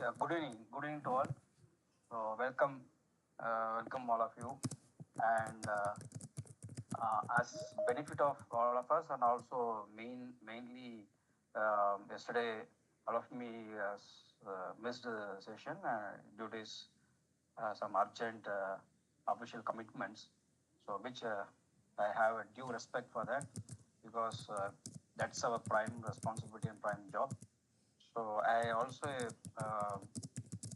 Yeah, good evening to all. So welcome all of you. And as benefit of all of us, and also mainly yesterday, all of me missed the session due to some urgent official commitments. So which I have a due respect for that because that's our prime responsibility and prime job. So I also uh,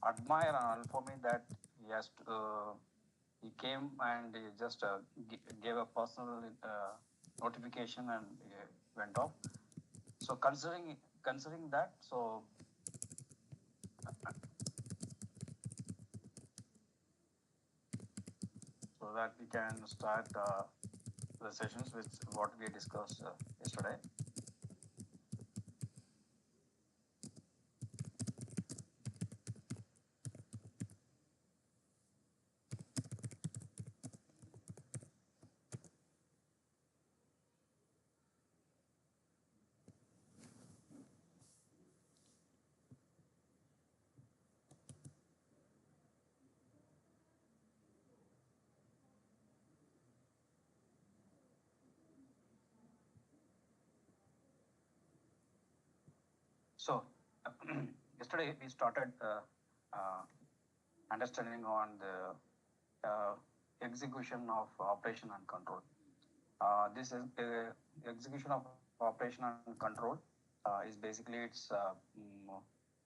admire and for me that he came and he just gave a personal notification and went off. So considering that, so that we can start the sessions with what we discussed yesterday. So yesterday we started uh, understanding on the execution of operation and control. This is execution of operation and control is basically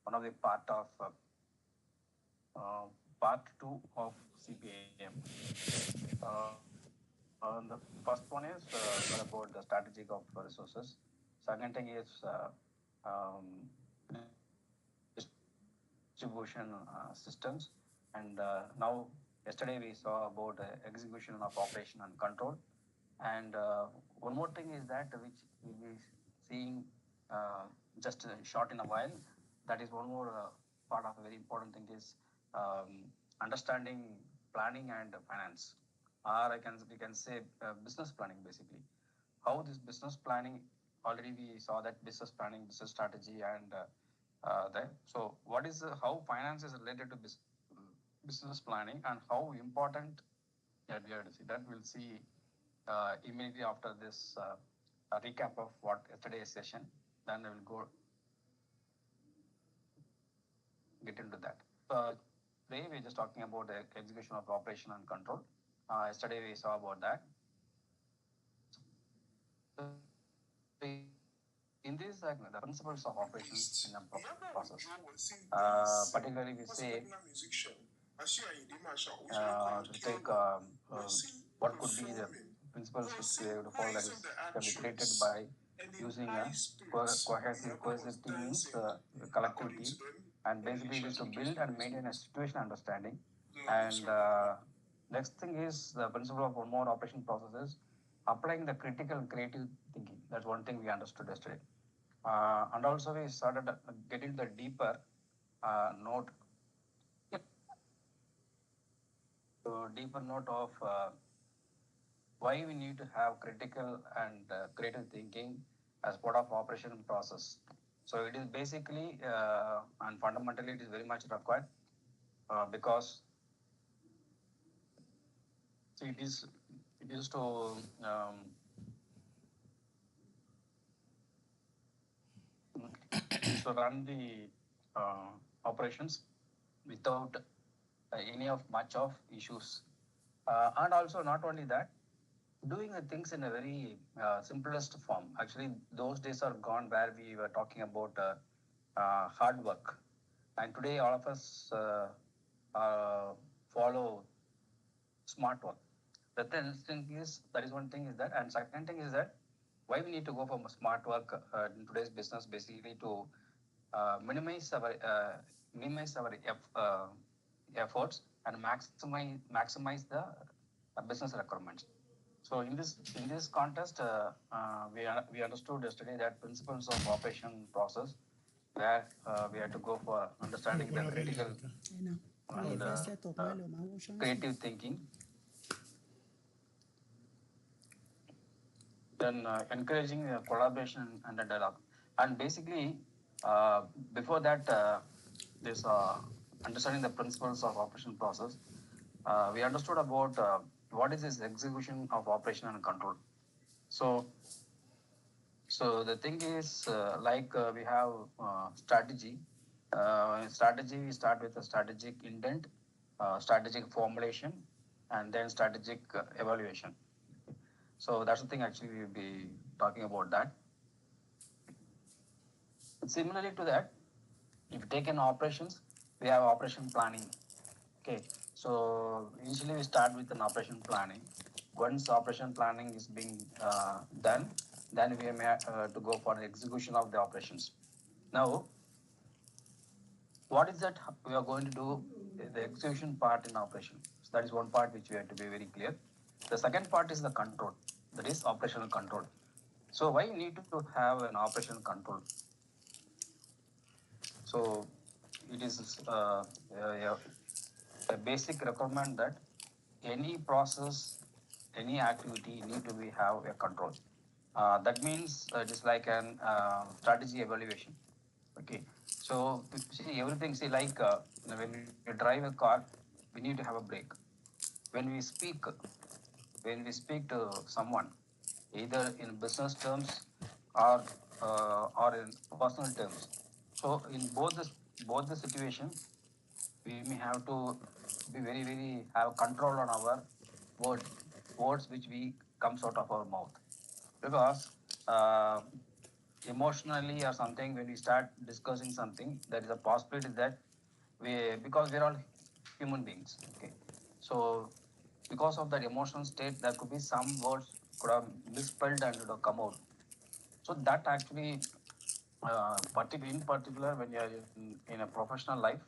one of the part two of CPAM. The first one is about the strategic of resources. Second thing is um, distribution systems, and now yesterday we saw about execution of operation and control. And one more thing is that which we'll be seeing just short in a while. That is one more part of a very important thing is understanding planning and finance, or we can say business planning basically. How this business planning already we saw that business planning, business strategy, and that. So what is how finance is related to business planning and how important. Yeah, we have to see that. We'll see immediately after this a recap of what yesterday's session. Then we will go get into that. Today we're just talking about the execution of operation and control. Yesterday we saw about that. So in this segment, the principles of operations in a process, particularly we say to take what could be the principles which we have to follow that is can be created by using a cohesive team means collective team, and basically it is to build and maintain a situation understanding. And next thing is the principle of one more operation processes, applying the critical creative thinking. That's one thing we understood yesterday. And also we started getting the deeper note, deeper note of why we need to have critical and creative thinking as part of operation process. So it is basically and fundamentally it is very much required because see, it is to um, to run the operations without any of much of issues, and also not only that, doing the things in a very simplest form. Actually, those days are gone where we were talking about hard work, and today all of us follow smart work. The thing is that is one thing is that, and second thing is that why we need to go for smart work in today's business, basically to minimize our efforts and maximize the business requirements. So in this context, we understood yesterday that principles of operation process, where we had to go for understanding the critical and creative thinking, then encouraging collaboration and the dialogue. And basically, before that, this understanding the principles of operation process, we understood about what is this execution of operation and control. So, so the thing is, we have strategy. Strategy, we start with a strategic intent, strategic formulation, and then strategic evaluation. So that's the thing. Actually, we'll be talking about that. Similarly to that, if you take in operations, we have operation planning. Okay, so initially we start with an operation planning. Once operation planning is being done, then we may to go for the execution of the operations. Now, what is that we are going to do? The execution part in operation. So that is one part which we have to be very clear. The second part is the control. That is operational control. So why you need to have an operational control? So it is a basic requirement that any process, any activity need to be have a control. That means it is like an strategy evaluation. Okay, so see everything. See when you drive a car, we need to have a brake. When we speak, when we speak to someone, either in business terms or in personal terms. So in both the situation, we may have to be very have control on our word, words which we comes out of our mouth, because uh, emotionally or something when we start discussing something, there is a possibility that because we're all human beings. Okay, so because of that emotional state, there could be some words could have misspelled and would have come out. So that actually in particular when you are in a professional life,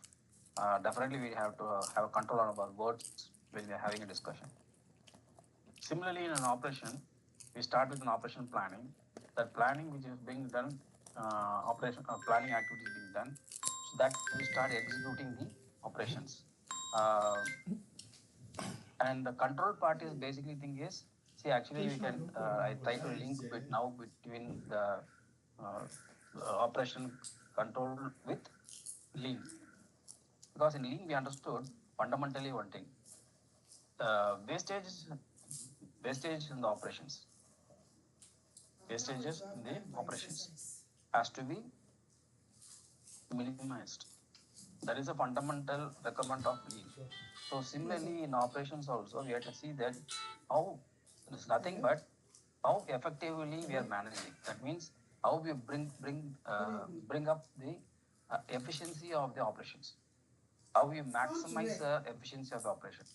definitely we have to have control on our words when we are having a discussion. Similarly, in an operation, we start with an operation planning. That planning which is being done, operation planning activity is being done, so that we start executing the operations. Uh, and the control part is basically thing is, see actually we can I try to link it now between the operation control with lean, because in lean we understood fundamentally one thing, wastage wastage in the operations, wastages in the operations has to be minimized. That is a fundamental requirement of lean. So similarly in operations also we have to see that how it's nothing but how effectively we are managing. That means how we bring up the efficiency of the operations, how we maximize the efficiency of the operation.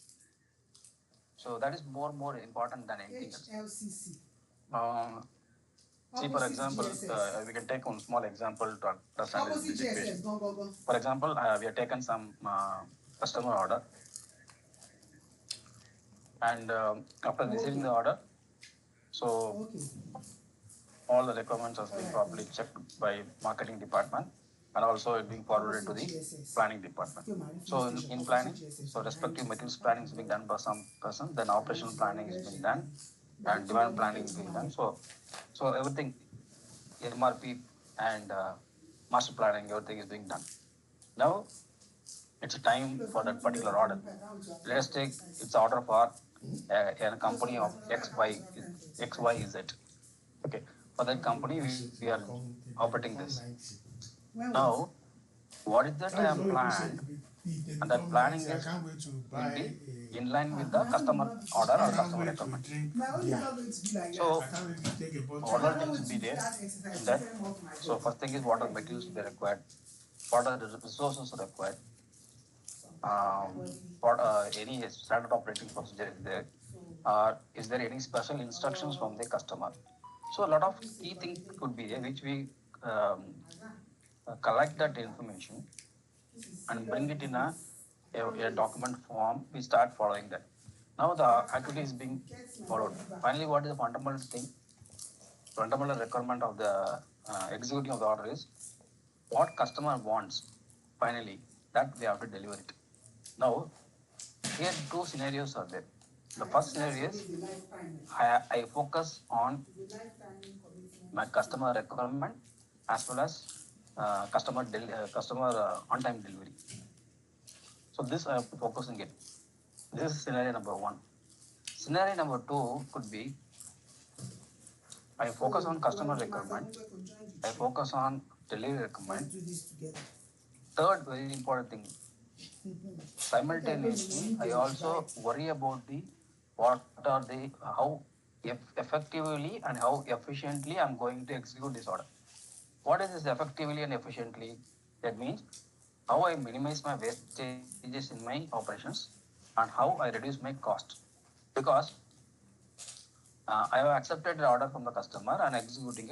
So that is more important than anything else. Uh, See, for example, we can take one small example to understand this equation. For example, we have taken some customer order, and after receiving the order, so all the requirements are being properly checked by marketing department, and also it being forwarded to the planning department. So in planning, so respective materials planning is being done by some person, then operational planning is being done, and demand planning is being done. So everything, MRP and master planning, everything is being done. Now it's a time for that particular order. Let us take its order for a company of XYZ. Okay, for that company we are operating this. Now, what is that I am planned? And that planning is will be in line with the customer order or customer requirement. So, order things will be there in that. So, first thing is what are the materials they required, what are the resources required, what any standard operating procedure is there, is there any special instructions from the customer. So, a lot of key things could be there which we collect that information and bring it in a document form. We start following that. Now the activity is being followed. Finally, what is the fundamental thing? Fundamental requirement of the executing of the order is what customer wants. Finally, that we have to deliver it. Now, here two scenarios are there. The first scenario is I focus on my customer requirement as well as customer on-time delivery. So this I am focusing it. This is scenario number one. Scenario number two could be I focus on customer requirement. I focus on delivery requirement. Third very important thing, simultaneously I also worry about the what are the how effectively and how efficiently I'm going to execute this order. What is this effectively and efficiently? That means how I minimize my wastages in my operations and how I reduce my cost. Because I have accepted the order from the customer and executing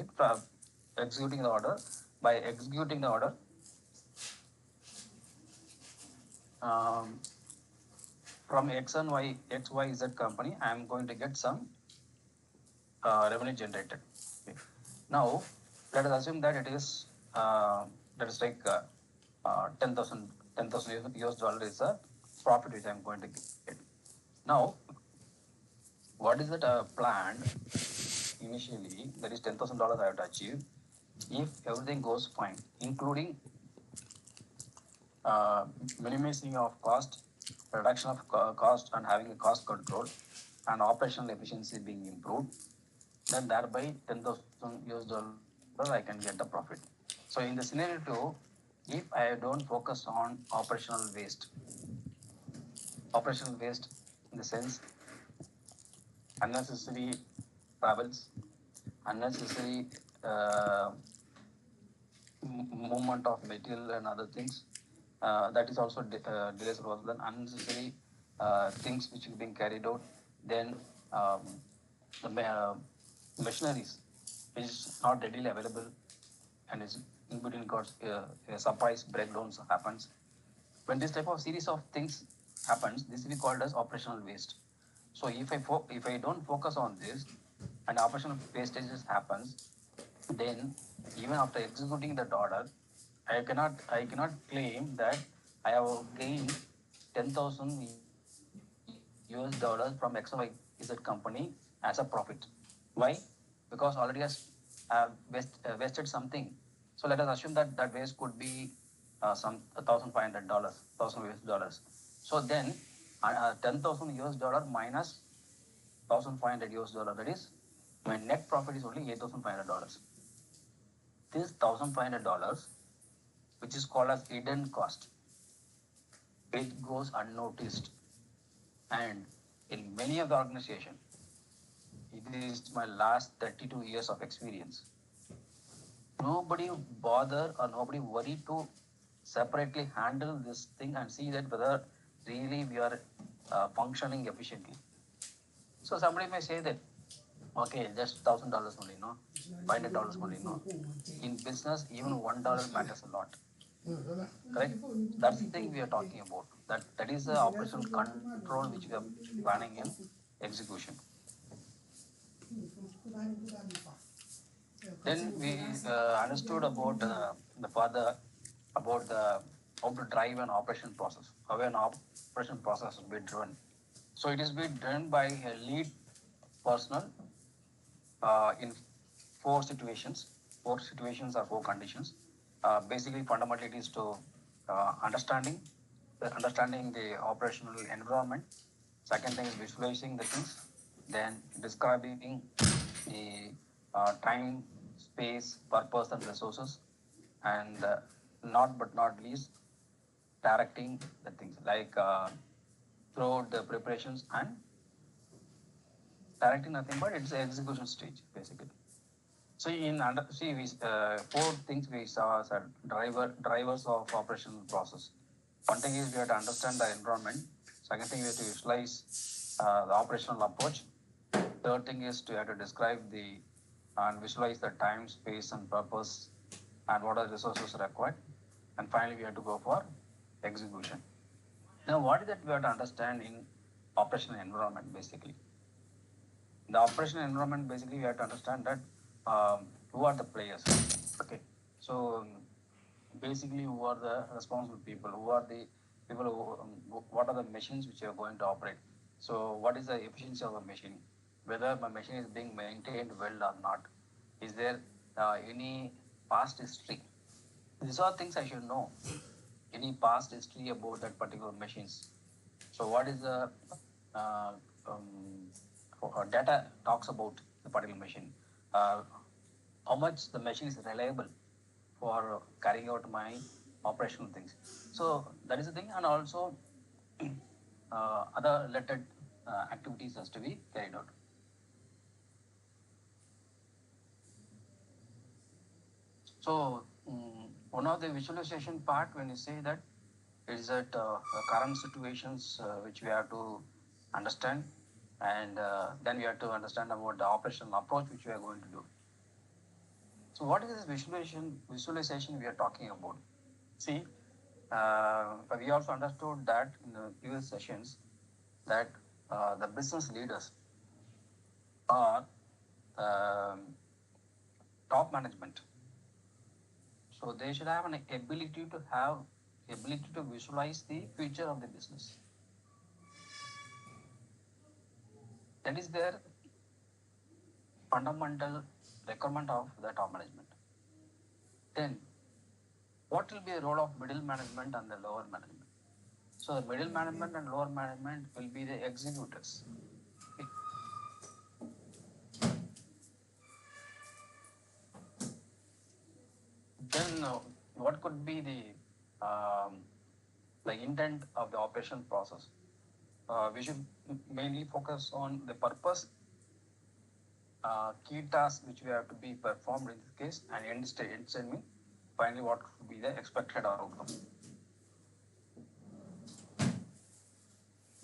the order. By executing the order, um, from XYZ company, I am going to get some revenue generated. Okay. Now, let us assume that it is that is like 10,000 US dollar is a profit which I am going to get. Now, what is that planned initially? That is $10,000 I have to achieve if everything goes fine, including uh, minimizing of cost, reduction of cost, and having a cost control, and operational efficiency being improved. Then thereby 10,000 US dollar I can get the profit. So in the scenario two, if I don't focus on operational waste in the sense unnecessary travels, unnecessary uh, movement of material and other things, that is also delays rather than unnecessary things which are being carried out. Then um, the machineries which is not readily available and is in between got surprise breakdowns happens. When this type of series of things happens, this will be called as operational waste. So if I don't focus on this and operational wastages happens, then even after executing that order, I cannot claim that I have gained 10,000 US dollars from XYZ company as a profit. Why? Because already has wasted something. So let us assume that that waste could be some $1,500, $1,000 US. So then 10,000 US dollar minus 1,500 US dollar. That is my net profit is only $8,500. This $1,500, which is called as hidden cost, it goes unnoticed. And in many of the organization, it is my last 32 years of experience. Nobody bother or nobody worry to separately handle this thing and see that whether really we are functioning efficiently. So somebody may say that, okay, just $1,000 only, no, $500 only, no. In business, even $1 matters a lot. Correct? That's the thing we are talking about. That is the operational control which we are planning in execution. Then we understood about the further about the how to drive an operation process, how an operation process will be driven. So it is being done by a lead personnel in four situations. Four situations or four conditions. Basically, fundamentally, it is to understanding the operational environment. Second thing is visualizing the things. Then describing the time, space, purpose, and resources. And not but not least, directing the things like throughout the preparations and directing nothing but it's the execution stage basically. So in under see we four things we saw as drivers of operational process. One thing is we have to understand the environment. Second thing we have to visualize the operational approach. Third thing is to have to describe the and visualize the time, space, and purpose, and what are the resources required. And finally, we have to go for execution. Now, what is that we have to understand in operational environment basically? The operational environment basically we have to understand that who are the players. Okay, so basically who are the responsible people, who are the people what are the machines which are going to operate. So what is the efficiency of a machine, whether my machine is being maintained well or not, is there any past history, These are things I should know. Any past history about that particular machines. So what is the uh, um, data talks about the particular machine? Uh, how much the machine is reliable for carrying out my operational things. So that is the thing, and also other related activities has to be carried out. So one of the visualization part when you say that is that the current situations which we have to understand, and then we have to understand about the operational approach which we are going to do. So what is this visualization we are talking about? See, we also understood that in the previous sessions that the business leaders are top management. So they should have an ability to visualize the future of the business. That is their fundamental requirement of the top management. Then, what will be the role of middle management and the lower management? So, the middle management and lower management will be the executors. Okay. Then, what could be the intent of the operation process? We should mainly focus on the purpose, key tasks which we have to be performed in this case, and end statement. Finally, what could be the expected outcome?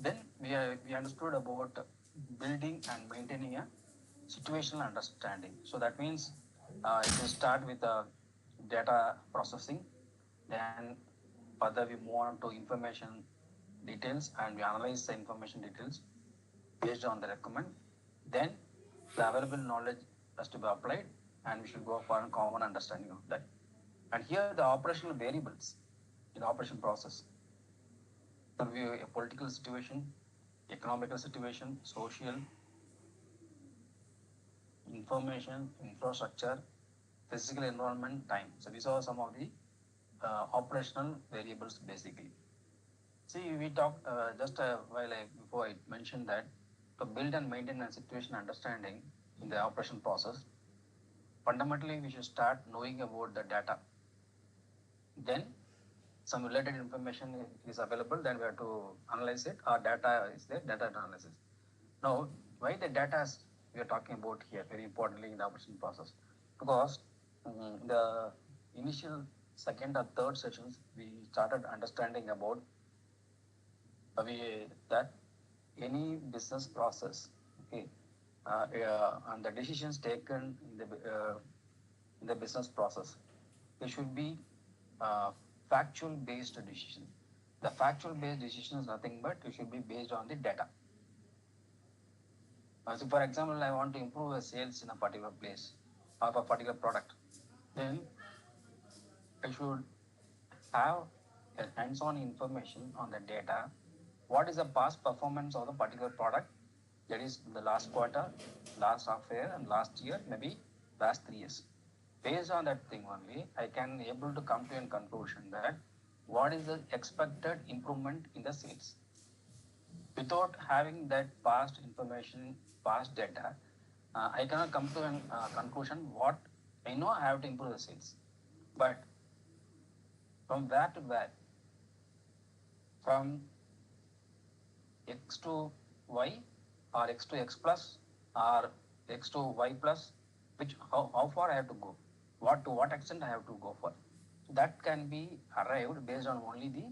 Then we understood about building and maintaining a situational understanding. So that means if we start with data processing, then further we move on to information details and we analyze the information details based on the recommend. Then the available knowledge has to be applied and we should go for a common understanding of that. And here the operational variables in the operation process. Review a political situation, economical situation, social, information, infrastructure, physical environment, time. So these are some of the operational variables basically. See, we talked just a while before I mentioned that to build and maintain a situation understanding in the operation process, fundamentally we should start knowing about the data. Then some related information is available, then we have to analyze it. Our data is there, data analysis. Now, why the data we are talking about here, very importantly in the operation process? Because the initial second or third sessions, we started understanding about that any business process, okay, and the decisions taken in the business process, they should be factual based decision. The factual based decision is nothing but it should be based on the data. So for example, I want to improve the sales in a particular place of a particular product. Then I should have a hands-on information on the data. What is the past performance of the particular product? That is the last quarter, last half year, and last year, maybe last 3 years. Based on that thing only, I can able to come to a conclusion that what is the expected improvement in the sales. Without having that past information, past data, I cannot come to a conclusion what I know I have to improve the sales. But from where to where, from x to y or x to x plus or x to y plus, which how far I have to go, what to what extent I have to go for. That can be arrived based on only the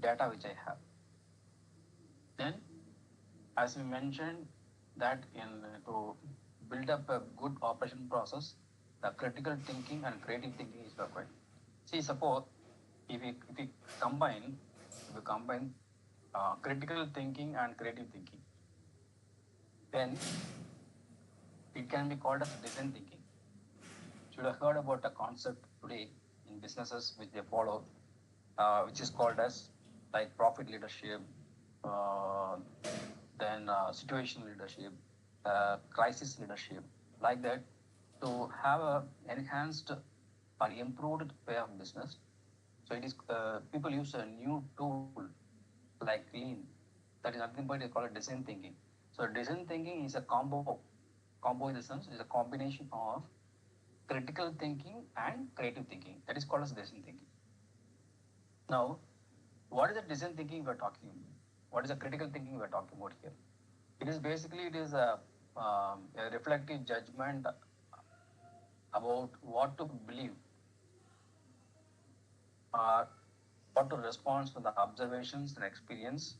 data which I have. Then, as we mentioned, that in to build up a good operation process, the critical thinking and creative thinking is required. See, suppose if we combine critical thinking and creative thinking, then it can be called as design thinking. Should have heard about a concept today in businesses which they follow, which is called as like profit leadership, uh, then situation leadership, crisis leadership, like that, to have a enhanced or improved way of business. So it is people use a new tool like Lean. That is nothing but they call it design thinking. So design thinking is a combo. Combo in the sense is a combination of critical thinking and creative thinking. That is called as design thinking. Now, what is the design thinking we're talking about? What is the critical thinking we're talking about here? It is basically it is a reflective judgment about what to believe or what to respond to the observations and experience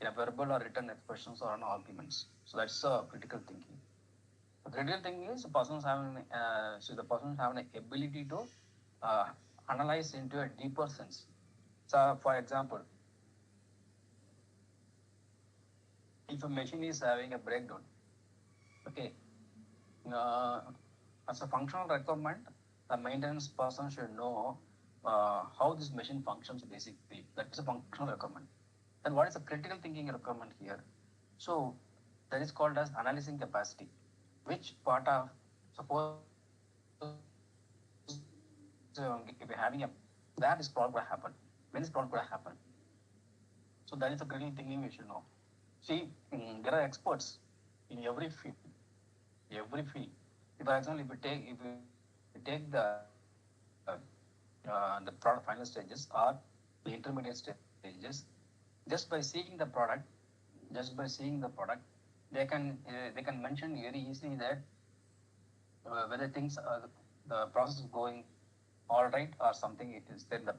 in a verbal or written expressions or an arguments. So that's critical thinking. The critical thinking is the person having an ability to uh, analyze into a deeper sense. So, for example, if a machine is having a breakdown, okay, uh, as a functional requirement, the maintenance person should know how this machine functions basically. That is a functional requirement. Then what is the critical thinking requirement here? So that is called as analyzing capacity. Which part of suppose if you're having a where this problem could happen, when this problem could happen. So that is the critical thinking we should know. See, there are experts in every field. If, for example, if we take the product final stages or the intermediate stages, just by seeing the product, they can mention very easily that whether things the process is going all right or something it is then the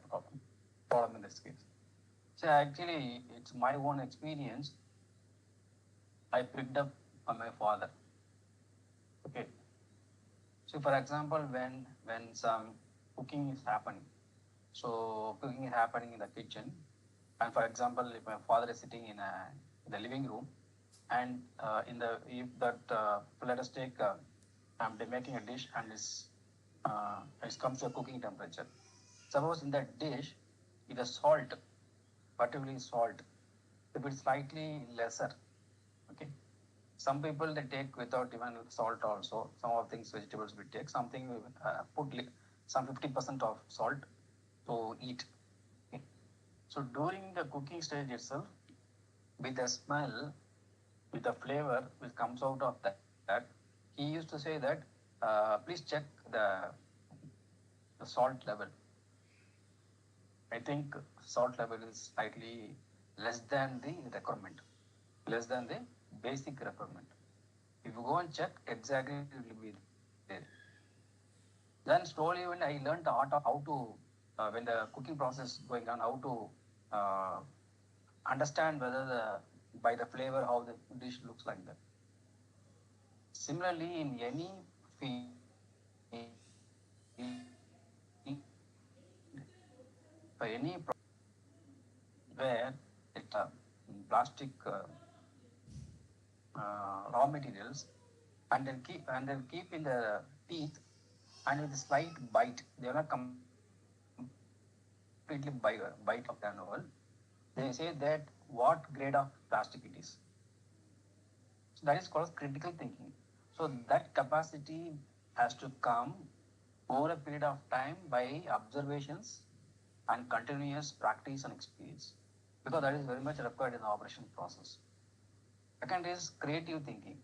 problem in this case. So actually, it's my own experience. I picked up from my father. Okay. So for example, when some cooking is happening, so cooking is happening in the kitchen, and for example, if my father is sitting in the living room, and in the if that let us take I'm making a dish and it comes to a cooking temperature. Suppose in that dish, if the salt, particularly salt, if it's slightly lesser, okay. Some people they take without even salt also. Some of things vegetables we take something some 50% of salt to eat. Okay. So during the cooking stage itself, with the smell, with the flavor which comes out of that, he used to say that please check the salt level. I think salt level is slightly less than the requirement, less than the basic requirement. If you go and check, exactly it will be there. Then slowly when I learned the art of how to, when the cooking process going on, how to uh, understand whether by the flavor how the dish looks like that. Similarly, in any field, for any where plastic raw materials and they'll keep in the teeth and with a slight bite. They are not completely bite of the animal. They say that what grade of plastic it is. So that is called critical thinking. So that capacity has to come over a period of time by observations and continuous practice and experience because that is very much required in the operation process. Second is creative thinking.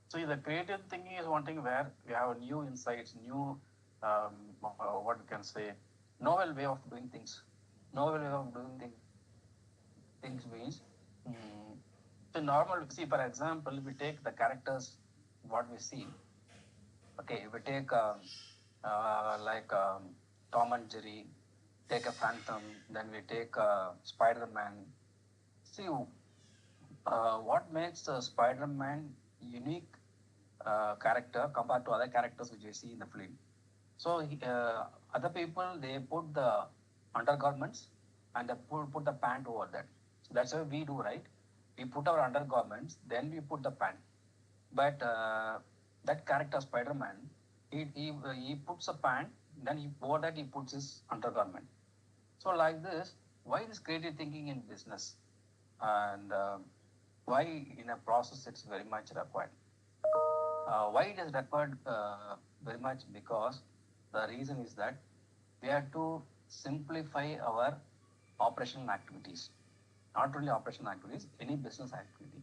So the creative thinking is one thing where we have new insights, new what we can say, novel way of doing things. Novel way of doing things means so normal. See, for example, we take the characters what we see. Okay, we take like Tom and Jerry, take a Phantom, then we take Spider-Man. See, what makes Spider-Man unique character compared to other characters which we see in the film. So other people they put the undergarments and they put the pant over that. So that's how we do, right? We put our undergarments, then we put the pant. But that character Spider-Man, he puts a pant, then over that he puts his undergarment. So like this, why is creative thinking in business, and why in a process it's very much required? Why it is required very much? Because the reason is that we have to simplify our operational activities. Not only operational activities, any business activity.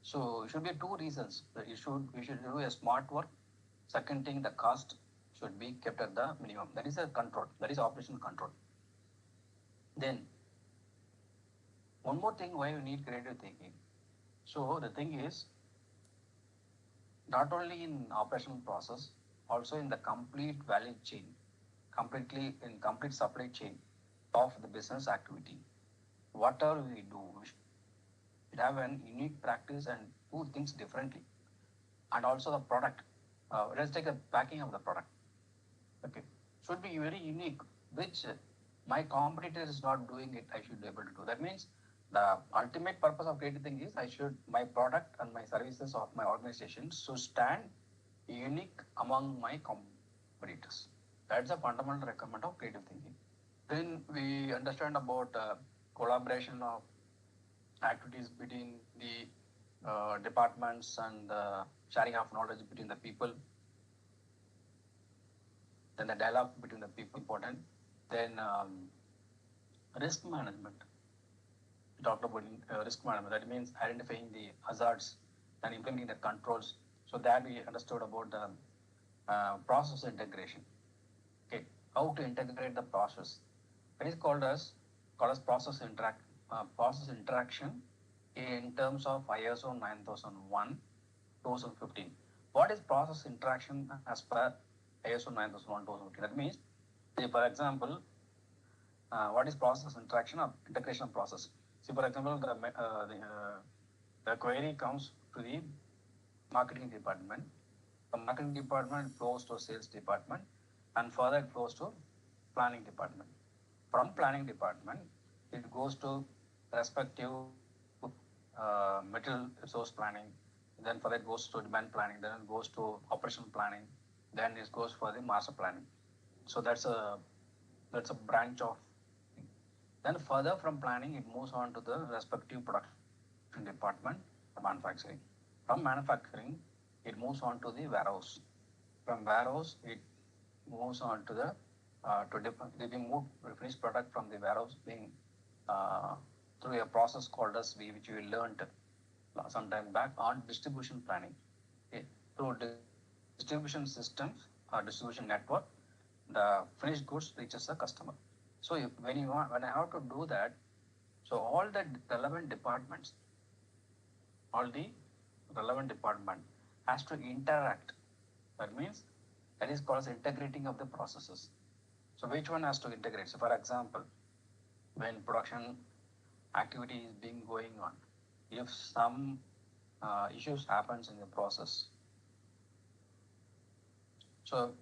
So it should be two reasons. We should do a smart work. Second thing, the cost should be kept at the minimum. That is a control. That is operational control. Then one more thing why we need creative thinking. So the thing is not only in operational process, also in the complete value chain, completely in complete supply chain of the business activity. Whatever we do, we should have an unique practice and do things differently. And also the product. Let's take a packing of the product. Okay, should be very unique, which my competitor is not doing it. I should be able to do. That means the ultimate purpose of creative thing is I should my product and my services of my organization should stand unique among my competitors. That's a fundamental requirement of creative thinking. Then we understand about collaboration of activities between the departments and sharing of knowledge between the people. Then the dialogue between the people important. Then risk management. We talked about risk management. That means identifying the hazards and implementing the controls. So that we understood about the process integration. Okay, how to integrate the process. It is called as process interaction in terms of ISO 9001 2015. What is process interaction as per ISO 9001 2015? That means, say for example, what is process interaction or integration process? See, for example, the query comes to the marketing department. The marketing department flows to sales department, and further it flows to planning department. From planning department, it goes to respective material resource planning. Then further it goes to demand planning. Then it goes to operational planning. Then it goes for the master planning. So that's a branch of. Then further from planning, it moves on to the respective production department, manufacturing. From manufacturing, it moves on to the warehouse. From warehouse, it moves on to the finished product from the warehouse being through a process called as which we learned some time back on distribution planning. Okay. Through distribution systems or distribution network, the finished goods reaches the customer. So when I have to do that, so all the relevant departments, all the relevant department has to interact. That means that is called as integrating of the processes. So which one has to integrate? So for example, when production activity is being going on, if some issues happens in the process, so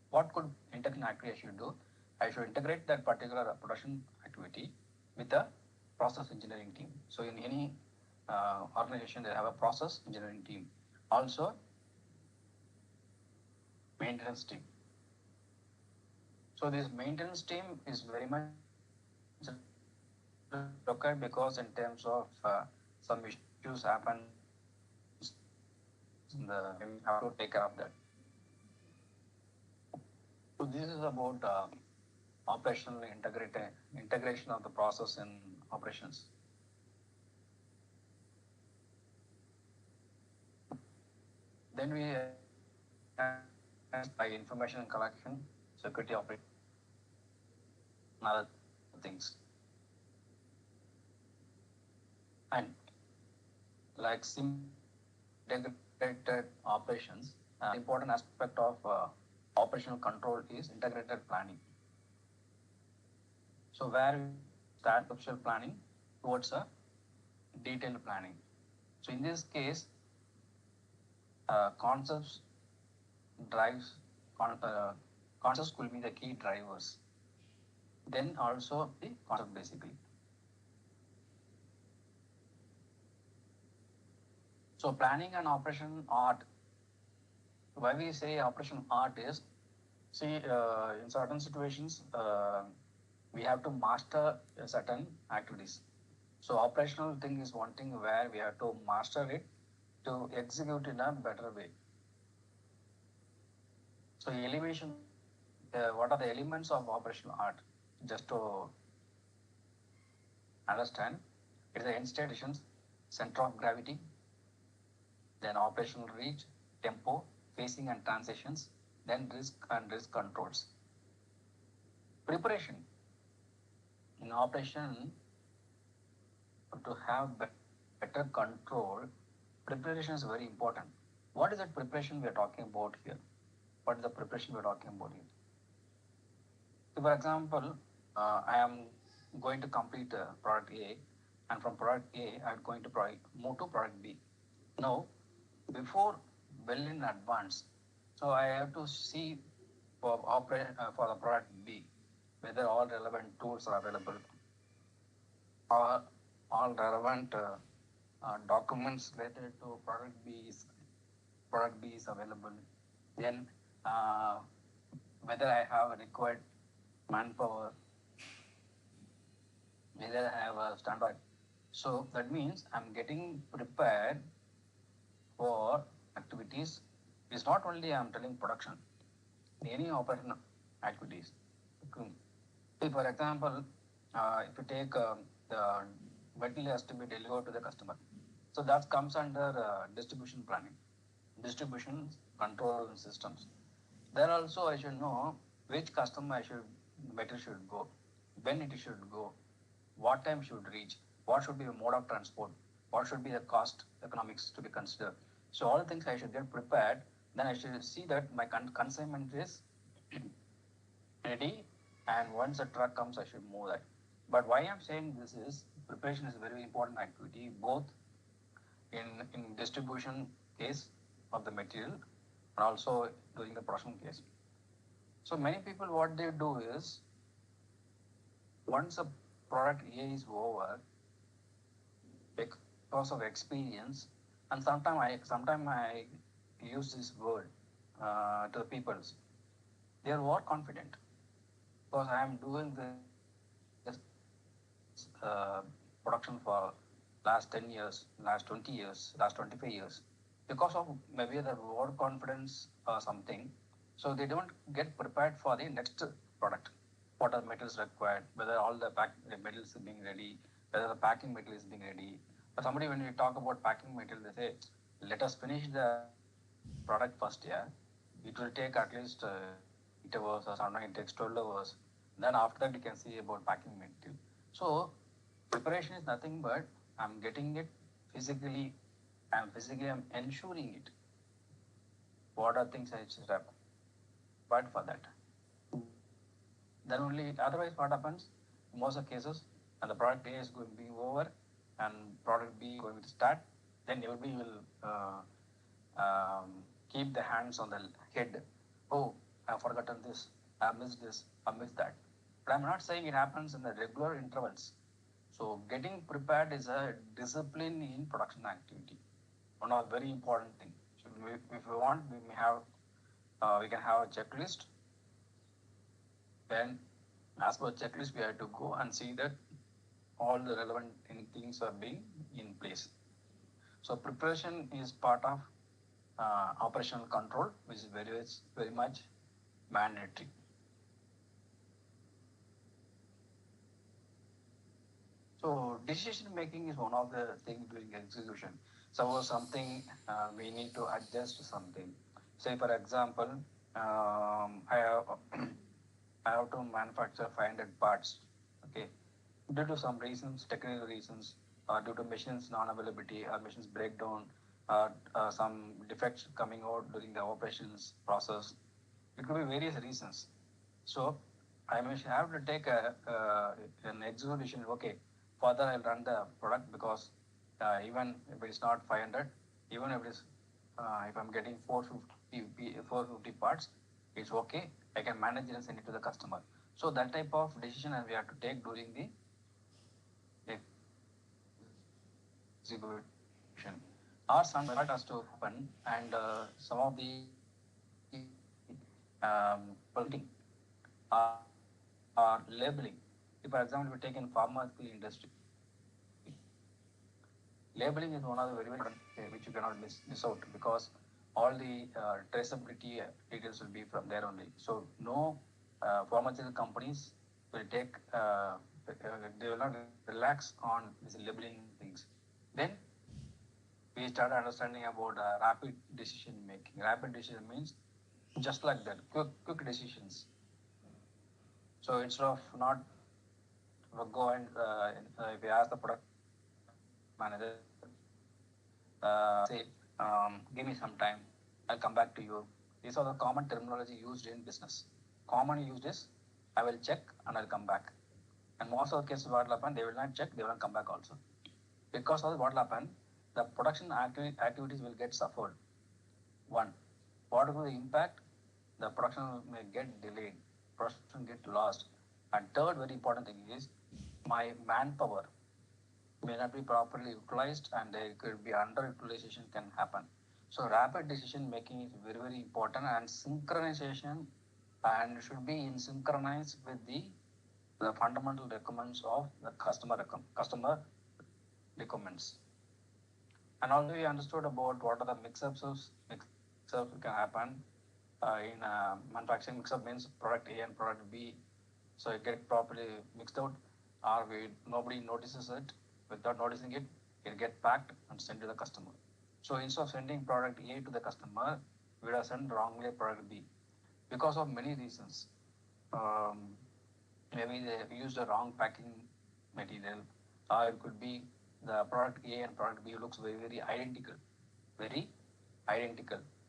what could integration activity I should do? I should integrate that particular production activity with the process engineering team. So in any organization, they have a process engineering team. Also, maintenance team. So this maintenance team is very much required because in terms of some issues happen, we have to take care of that. So this is about operational integration of the process in operations. Then we by information collection, security operation, and other things. And like integrated operations, important aspect of operational control is integrated planning. So where we start conceptual planning towards a detailed planning. So in this case, concepts drives concepts could be the key drivers. Then also the concept basically. So planning and operation art. Why we say operation art is, see, in certain situations, we have to master certain activities. So operational thing is one thing where we have to master it to execute in a better way. So elevation, what are the elements of operational art? just to understand, it is the end state decisions, center of gravity, then operational reach, tempo, phasing and transitions, then risk and risk controls. Preparation in operation to have better control, preparation is very important. What is that preparation we are talking about here? What is the preparation we are talking about here? So for example, I am going to complete product A, and from product A, I am going to move to product B. Now, before well in advance, so I have to see for the product B whether all relevant tools are available, or all relevant documents related to product B is available. Then whether I have required manpower, whether I have a standard. So that means I'm getting prepared for activities. It's not only I'm telling production, any operation activities. See, for example, if you take the material has to be delivered to the customer, so that comes under distribution planning, distribution control systems. There also I should know which customer material should go, when it should go, what time should reach, what should be the mode of transport, what should be the cost economics to be considered. So all things I should get prepared. Then I should see that my consignment is ready, and once the truck comes, I should move that. But why I'm saying this is preparation is a very important activity, both in distribution case of the material and also during the production case. So many people, what they do is, once a product A is over, because of experience, and sometimes I use this word to the peoples, they are more confident because I am doing this production for last 10 years, last 20 years, last 25 years. Because of maybe the overconfidence or something, so they don't get prepared for the next product. What are metals required, whether all the metals are being ready, whether the packing material is being ready. But somebody, when we talk about packing material, they say, let us finish the product first year. It will take at least 8 hours, or sometimes it takes 12 hours. Then after that, you can see about packing material. So preparation is nothing but I'm getting it physically. I'm ensuring it. What are things I should have but for that? Then only, otherwise what happens? In most of the cases, and the product A is going to be over and product B going to start, then everybody will keep the hands on the head. Oh, I've forgotten this, I missed this, I missed that. But I'm not saying it happens in the regular intervals. So getting prepared is a discipline in production activity. One of the very important thing. So if we want, we can have a checklist. Then, as per checklist, we have to go and see that all the relevant things are being in place. So preparation is part of operational control, which is very much mandatory. So decision making is one of the things during execution. So something we need to adjust something. Say for example, I have I have to manufacture 500 parts. Okay, due to some reasons, technical reasons, due to machines non-availability or machines breakdown, some defects coming out during the operations process. It could be various reasons. So I may have to take an execution. Okay, further I'll run the product because even if it's not 500, even if it is if I'm getting 450 parts, it's okay. I can manage it and send it to the customer. So that type of decision we have to take during the execution. Or some part has to happen, and some of the printing or labeling. If, for example, we take in pharmaceutical industry, labeling is one of the very important which you cannot miss out because all the traceability details will be from there only. So no pharmaceutical companies will take, they will not relax on this labeling things. Then we started understanding about rapid decision making. Rapid decision means just like that, quick decisions. So instead of not go and if we ask the product manager, say, give me some time, I'll come back to you. These are the common terminology used in business. Common used is, I will check and I'll come back. And most of the cases what will happen, they will not check, they will not come back also. Because of what will happen, the production activities will get suffered. One, what will be the impact? The production may get delayed, production get lost. And third very important thing is, my manpower may not be properly utilized and there could be underutilization can happen. So rapid decision making is very, very important, and synchronization and should be in synchronized with the fundamental requirements of the customer requirements. And also we understood about what are the mix-ups can happen in manufacturing. Mix-up means product A and product B. So it get properly mixed out, or nobody notices it. Without noticing it, it get packed and sent to the customer. So instead of sending product A to the customer, we would have sent wrongly product B because of many reasons. Maybe they used the wrong packing material, or it could be the product A and product B looks very, very identical.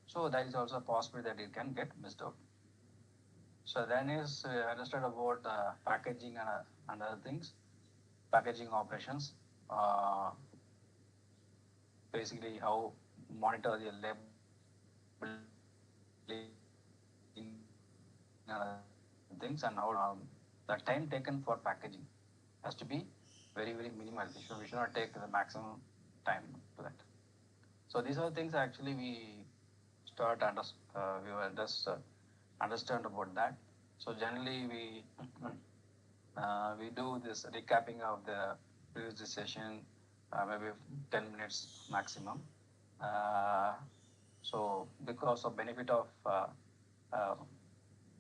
So that is also possible that it can get missed out. So then is understood about packaging and other things, packaging operations. Basically how monitor the things, and how the time taken for packaging has to be very, very minimal. We should not take the maximum time to that. So these are things actually we were just understand about that. So generally we do this recapping of the previous session, maybe 10 minutes maximum. So because of benefit of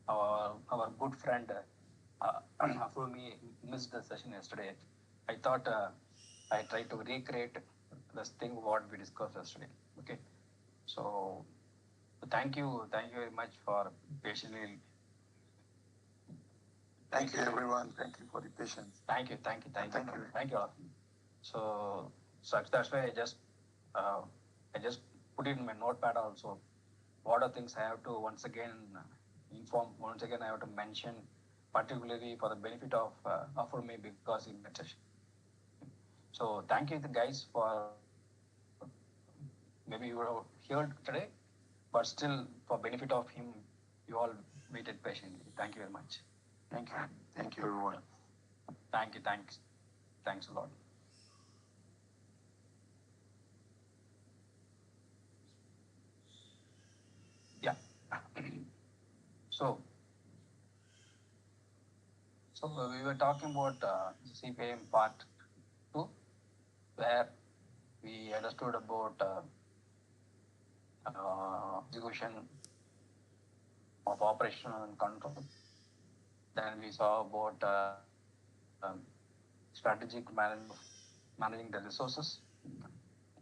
our good friend Afumi missed the session yesterday, I thought I tried to recreate this thing what we discussed yesterday. Okay, so thank you very much for patiently. Thank you, everyone. Thank you for the patience. Thank you all. So that's why I just put it in my notepad also. What are things I have to once again inform? Once again, I have to mention, particularly for the benefit of me, because in that session. So thank you guys for, maybe you were here today, but still for benefit of him, you all waited patiently. Thank you very much. Thank you. Thank you, everyone. Thank you. Thanks a lot. Yeah. So we were talking about CPM part 2, where we understood about execution of operation and control. Then we saw about strategic managing the resources,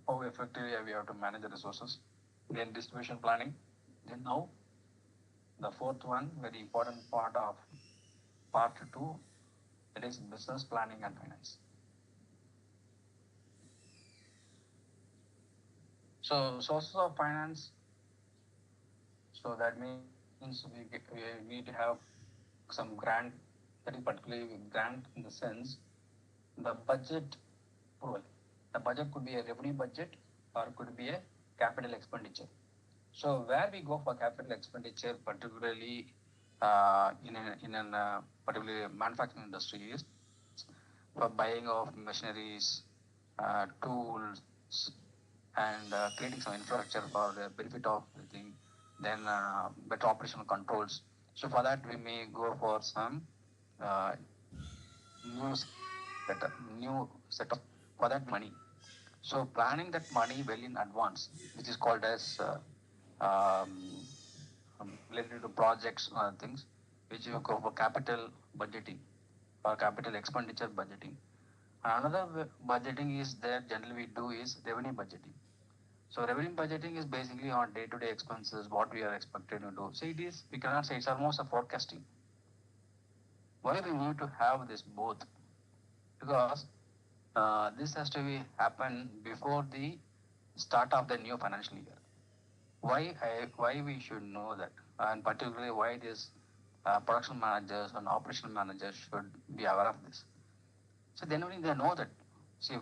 how effectively we have to manage the resources. Then distribution planning. Then now the fourth one, very important part of part 2, it is business planning and finance. So sources of finance. So that means we need to have some grant, very particularly grant in the sense the budget approval. The budget could be a revenue budget or could be a capital expenditure. So where we go for capital expenditure, particularly in a particularly manufacturing industry, is for buying of machineries, tools, and creating some infrastructure for the benefit of the thing. Then better operational controls. So for that we may go for some new setup for that money. So planning that money well in advance, which is called as related to projects or things, which you go for capital budgeting. for capital expenditure budgeting. Another budgeting is that generally we do is revenue budgeting. So revenue budgeting is basically on day-to-day expenses, what we are expected to do. So it is, we cannot say it's almost a forecasting. Why we need to have this both? Because this has to be happen before the start of the new financial year. Why we should know that, and particularly why this production managers and operational managers should be aware of this. So then only they know that. See,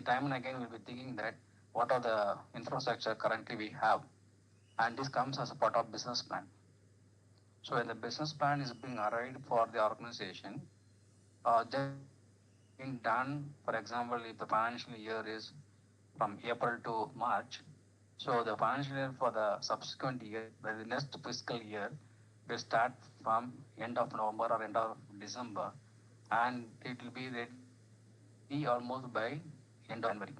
time and again we'll be thinking that what are the infrastructure currently we have, and this comes as a part of business plan. So when the business plan is being arrived for the organization, just being done. For example, if the financial year is from April to March, so the financial year for the subsequent year, the next fiscal year, will start from end of November or end of December, and it will be ready almost by end of January.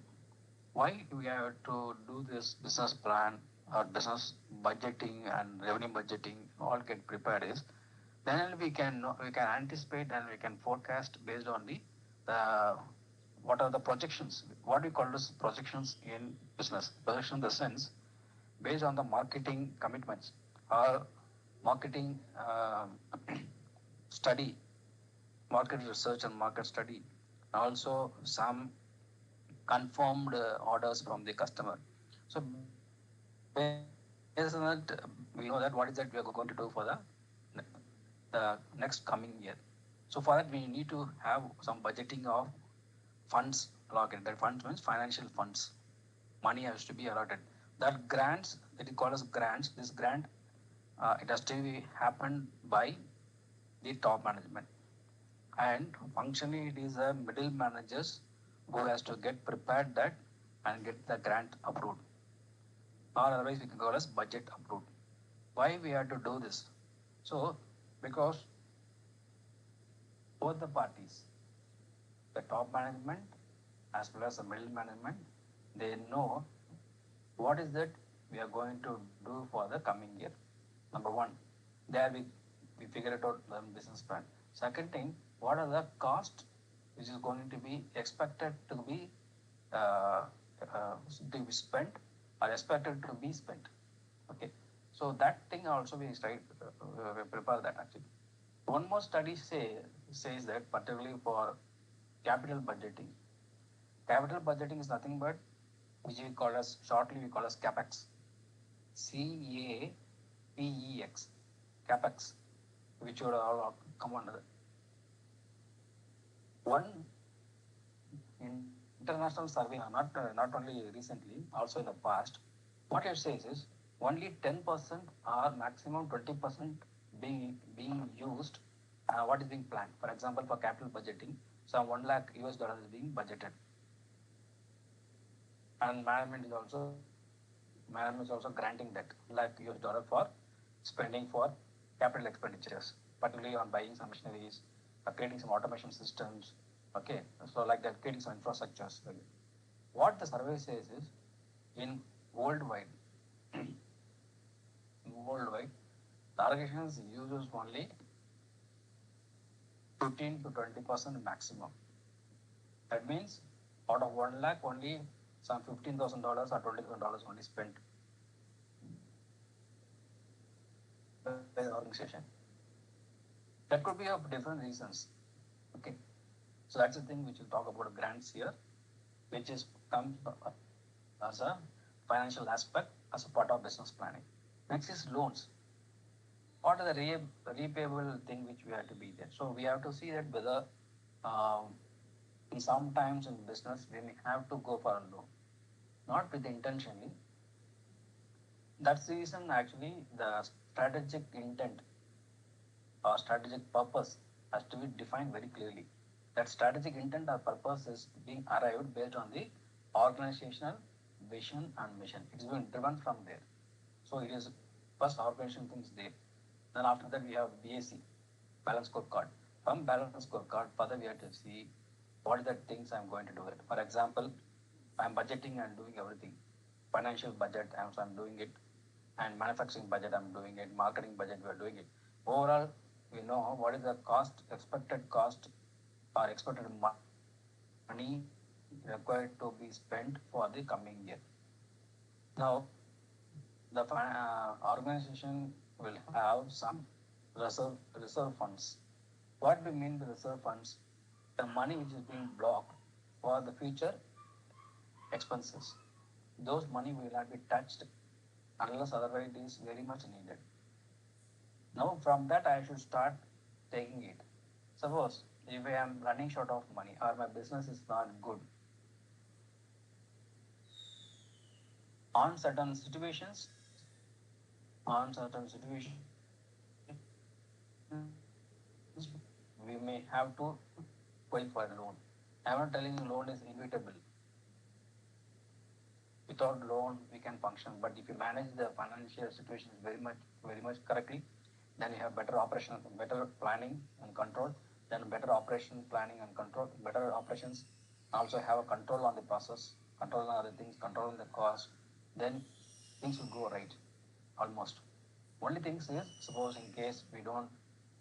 Why we have to do this business plan or business budgeting and revenue budgeting all get prepared is then we can anticipate and we can forecast based on the what are the projections, what we call as projections in business. Projection in the sense based on the marketing commitments or marketing study, market research and market study, also some confirmed orders from the customer. So based on that, we know that what is that we are going to do for the next coming year. So for that, we need to have some budgeting of funds allotted. That funds means financial funds. Money has to be allotted. That grants, that is called as grants. This grant, it has to be happened by the top management. And functionally, it is a middle managers who has to get prepared that and get the grant approved. Or otherwise, we can call as budget approved. Why we have to do this? So, because both the parties, the top management as well as the middle management, they know what is that we are going to do for the coming year. Number one, there we figure it out the business plan. Second thing, what are the cost which is going to be expected uh, to be spent or expected to be spent. Okay, so that thing also we prepare that actually. One more study says that particularly for capital budgeting. Capital budgeting is nothing but which we call as shortly we call as capex. CAPEX, capex, which would all come under that. One international survey, not only recently, also in the past, what it says is only 10% or maximum 20% being used. What is being planned? For example, for capital budgeting, some 1 lakh US dollars is being budgeted, and management is also granting that lakh US dollar for spending for capital expenditures, particularly on buying some machineries, creating some automation systems. Okay, so like that, creating some infrastructures. What the survey says is, in worldwide, the organizations uses only 15 to 20% maximum. That means out of 1 lakh, only some $15,000 or $20,000 only spent by the organization. That could be of different reasons. Okay, so that's the thing which we'll talk about grants here, which is comes as a financial aspect as a part of business planning. Next is loans. What are the repayable thing which we have to be there? So we have to see that whether in sometimes in business we may have to go for a loan, not with intentionally. That's the reason actually the strategic intent or strategic purpose has to be defined very clearly. That strategic intent or purpose is being arrived based on the organizational vision and mission. It's been driven from there. So it is first organization things there. Then after that we have BAC, balance scorecard. From balance scorecard, further we have to see what are the things I'm going to do it. For example, I'm budgeting and doing everything. Financial budget, I'm doing it, and manufacturing budget, I'm doing it. Marketing budget, we are doing it. Overall, we know what is the cost, expected cost or expected money required to be spent for the coming year. Now, the organization will have some reserve funds. What we mean by reserve funds? The money which is being blocked for the future expenses. Those money will not be touched unless otherwise it is very much needed. Now from that I should start taking it. Suppose if I am running short of money or my business is not good, on certain situations, on certain situations, we may have to go for a loan. I'm not telling you loan is inevitable. Without loan, we can function. But if you manage the financial situation very much correctly, then you have better operation, better planning and control. Then better operation planning and control, better operations. Also have a control on the process, control on other things, control on the cost. Then things will go right, almost. Only thing is, suppose in case we don't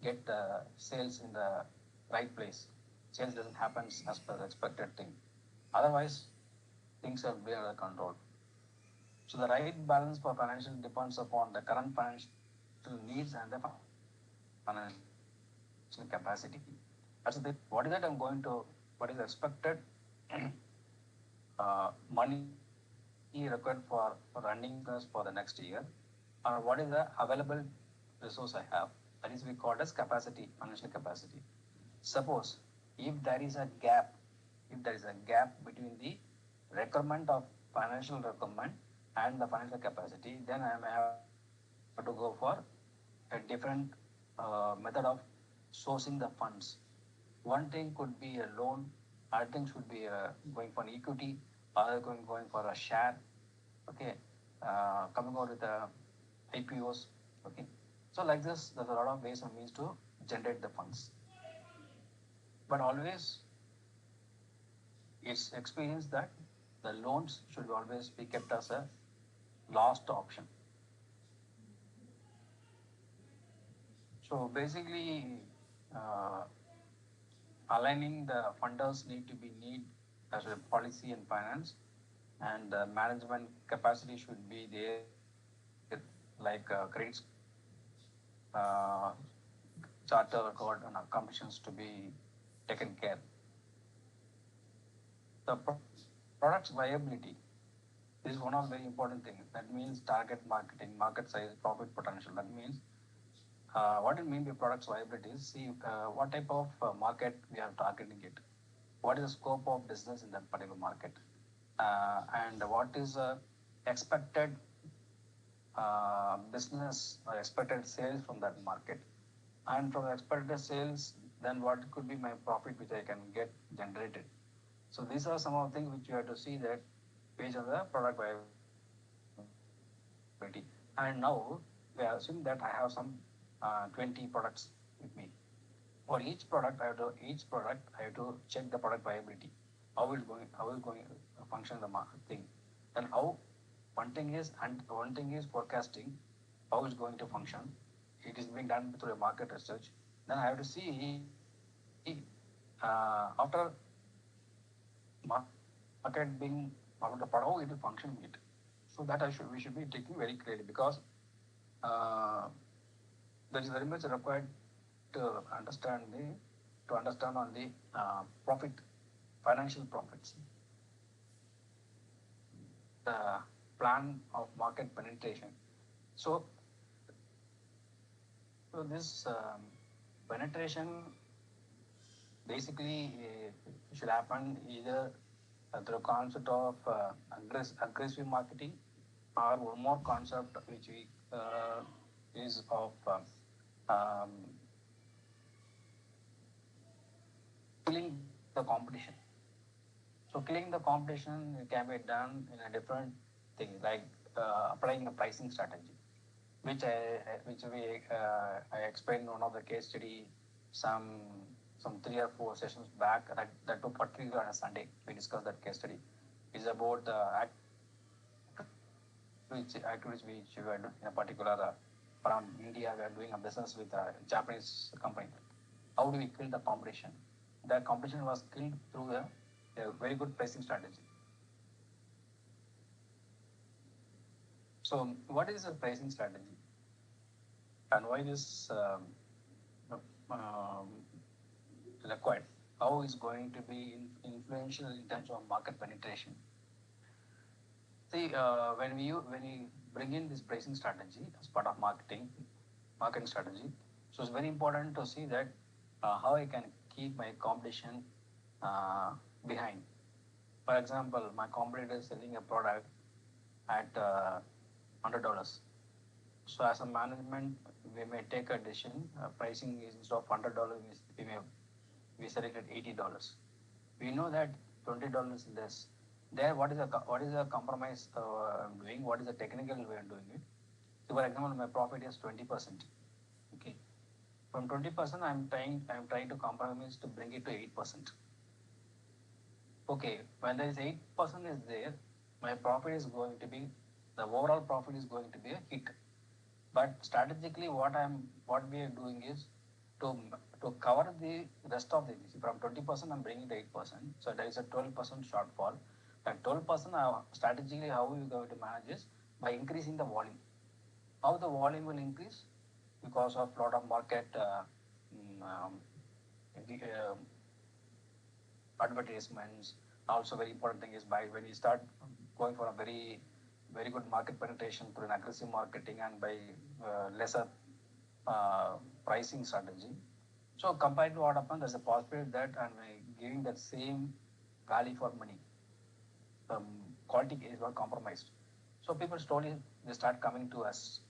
get the sales in the right place, sales doesn't happen as per the expected thing. Otherwise, things are way under control. So the right balance for financial depends upon the current financial needs and the financial capacity. That's the what is that I'm going to what is expected money required for running this for the next year, or what is the available resource I have. That is we call as capacity, financial capacity. Suppose if there is a gap, between the requirement of financial requirement and the financial capacity, then I may have to go for a different method of sourcing the funds. One thing could be a loan, other things would be going for an equity, other going for a share, okay, coming out with the IPOs, okay. So like this, there's a lot of ways and means to generate the funds. But always, it's experience that the loans should always be kept as a last option. So basically, uh, aligning the funders need to be need as a policy and finance, and the management capacity should be there, like credits, uh, charter record and accomplishments to be taken care. The product's viability is one of the very important things. That means target marketing, market size, profit potential. That means what it means by product's viability is see what type of market we are targeting it. What is the scope of business in that particular market? And what is expected business or expected sales from that market? And from the expected sales, then what could be my profit which I can get generated? So these are some of the things which you have to see that based on the product viability. And now we are assuming that I have some 20 products with me. For each product, I have to check the product viability. How is going to function the market thing. Then how one thing is forecasting how it's going to function. It is being done through a market research. Then I have to see after market being after the product how it will function it. So that we should be taking very clearly because uh, that is very much required to understand on the profit, financial profits, the plan of market penetration. So, this penetration basically should happen either through concept of aggressive marketing, or one more concept which we is of um, killing the competition. So killing the competition can be done in a different thing, like applying a pricing strategy, which I explained in one of the case study some 3 or 4 sessions back. That too particularly on a Sunday we discussed that case study. Is about the activities which we were doing in a particular from India, we are doing a business with a Japanese company. How do we kill the competition? The competition was killed through a very good pricing strategy. So, what is the pricing strategy, and why this um, required? How is going to be influential in terms of market penetration? See, when we bring in this pricing strategy as part of marketing strategy, so it's very important to see that how I can keep my competition uh, behind. For example, my competitor is selling a product at $100. So as a management, we may take a decision. Pricing is instead of $100, we select at $80. We know that $20 less. There, what is the compromise I'm doing? What is the technical way of doing it? So, for example, my profit is 20%. Okay, from 20%, I'm trying to compromise to bring it to 8%. Okay, when there is 8% is there, my profit is going to be the overall profit is going to be a hit. But strategically, what we are doing is to to cover the rest of the from 20%, I'm bringing to 8%. So there is a 12% shortfall. That 12%, strategically, how we are going to manage is by increasing the volume. How the volume will increase? Because of lot of market mm, um, uh, advertisements. Also, very important thing is by when you start going for a very good market penetration through an aggressive marketing and by lesser uh, pricing strategy. So compared to what happened, there's a possibility that and giving that same value for money, the quality is not compromised. So people slowly they start coming to us.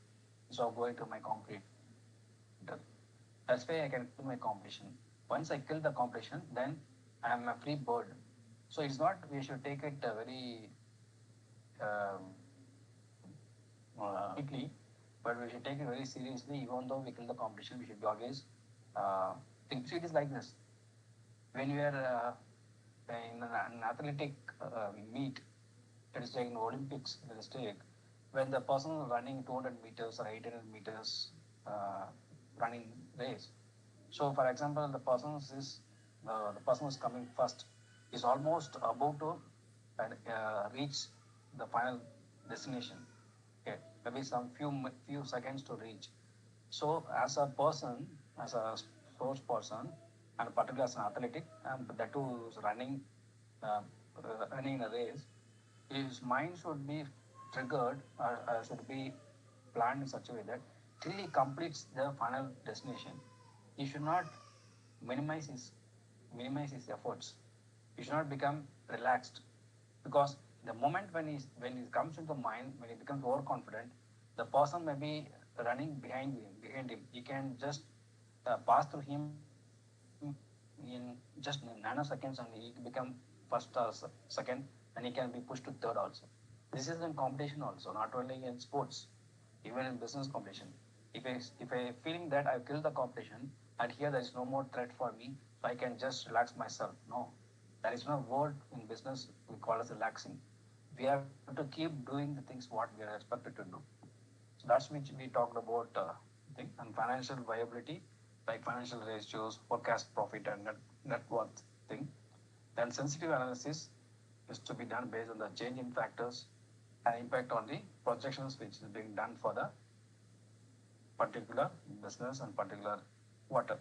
So going to my competitor. That's why I can kill my competition. Once I kill the competition, then I am a free bird. So it's not we should take it very um, quickly, but we should take it very seriously. Even though we kill the competition, we should be always think. So it is like this. When you are in an athletic meet, let us take in Olympics, let us take when the person is running 200 meters or 800 meters uh, running race. So, for example, the person who is coming first is almost about to reach the final destination. Okay, maybe some few seconds to reach. So, as a person, as a sports person, and particularly as an athletic, and that too is uh, running a race, his mind should be triggered or should be planned in such a way that till he completes the final destination, he should not minimize his minimize his efforts. He should not become relaxed because the moment when he comes into mind, when he becomes overconfident, the person may be running behind him. He can just pass through him in just nanoseconds and he become first or second and he can be pushed to third also. This is in competition also, not only in sports, even in business competition. If I feeling that I've killed the competition and here there is no more threat for me, so I can just relax myself. No, there is no word in business we call as relaxing. We have to keep doing the things what we are expected to do. So that's which we talked about thing and financial viability, like financial ratios, forecast profit and net worth thing. Then sensitive analysis is to be done based on the change in factors and impact on the projections which is being done for the particular business and particular quarter.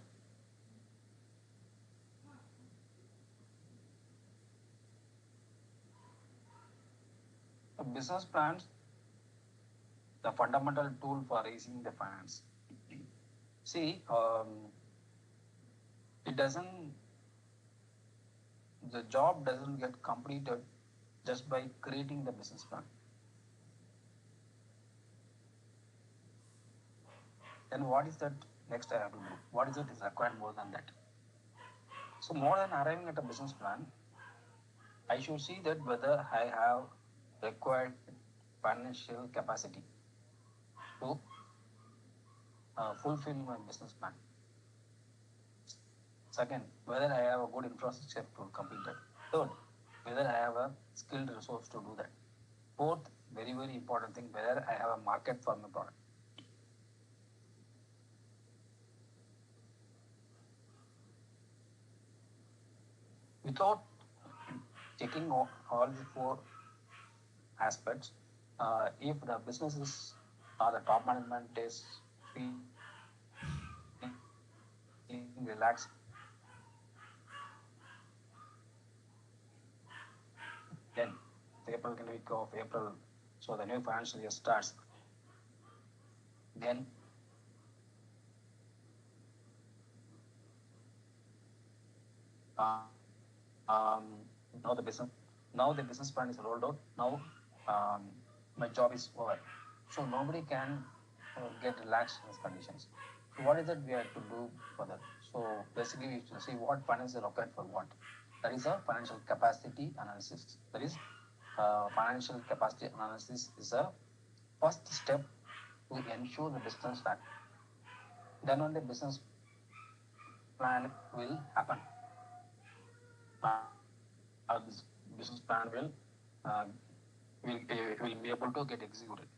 So business plans, the fundamental tool for raising the finance. See, it doesn't, the job doesn't get completed just by creating the business plan. Then what is that next I have to do? What is it is required more than that? So more than arriving at a business plan, I should see that whether I have required financial capacity to fulfill my business plan. Second, whether I have a good infrastructure to complete that. Third, whether I have a skilled resource to do that. Fourth, very important thing, whether I have a market for my product. without checking all the four aspects, if the businesses or the top management is feeling relaxed, then the April week of April, so the new financial year starts. Then now the business plan is rolled out. Now my job is over. So nobody can get relaxed in these conditions. So what is it we have to do for that? So basically we should see what finance is required for what. That is a financial capacity analysis. That is financial capacity analysis is a first step to ensure the business plan. Then only business plan will happen. This business plan will be able to get executed.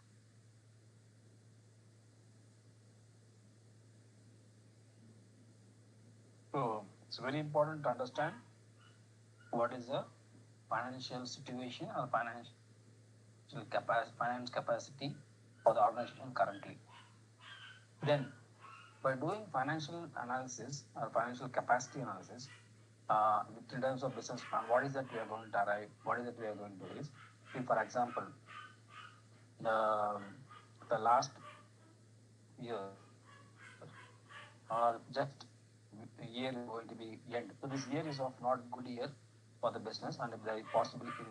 So it's very important to understand what is the financial situation or finance capacity for the organization currently. Then, by doing financial analysis or financial capacity analysis, in terms of business plan, what is that we are going to arrive? What is that we are going to do is, if for example, the last year or just year is going to be end. So this year is of not good year for the business, and if there is possibility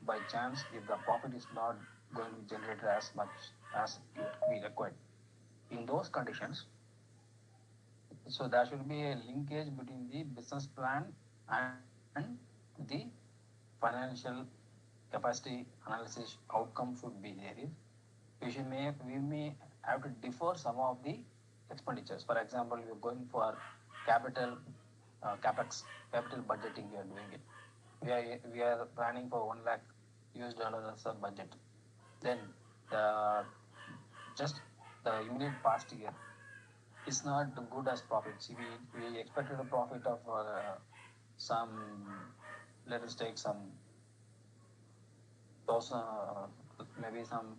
by chance if the profit is not going to be generated as much as it we required. In those conditions, so there should be a linkage between the business plan and the financial capacity analysis outcome should be there. We may have to defer some of the expenditures. For example, we are going for capital capex, capital budgeting. We are doing it. We are planning for $1 lakh as a budget. Then just the immediate past year is not good as profits. We expected a profit of some, let us take some thousand, maybe some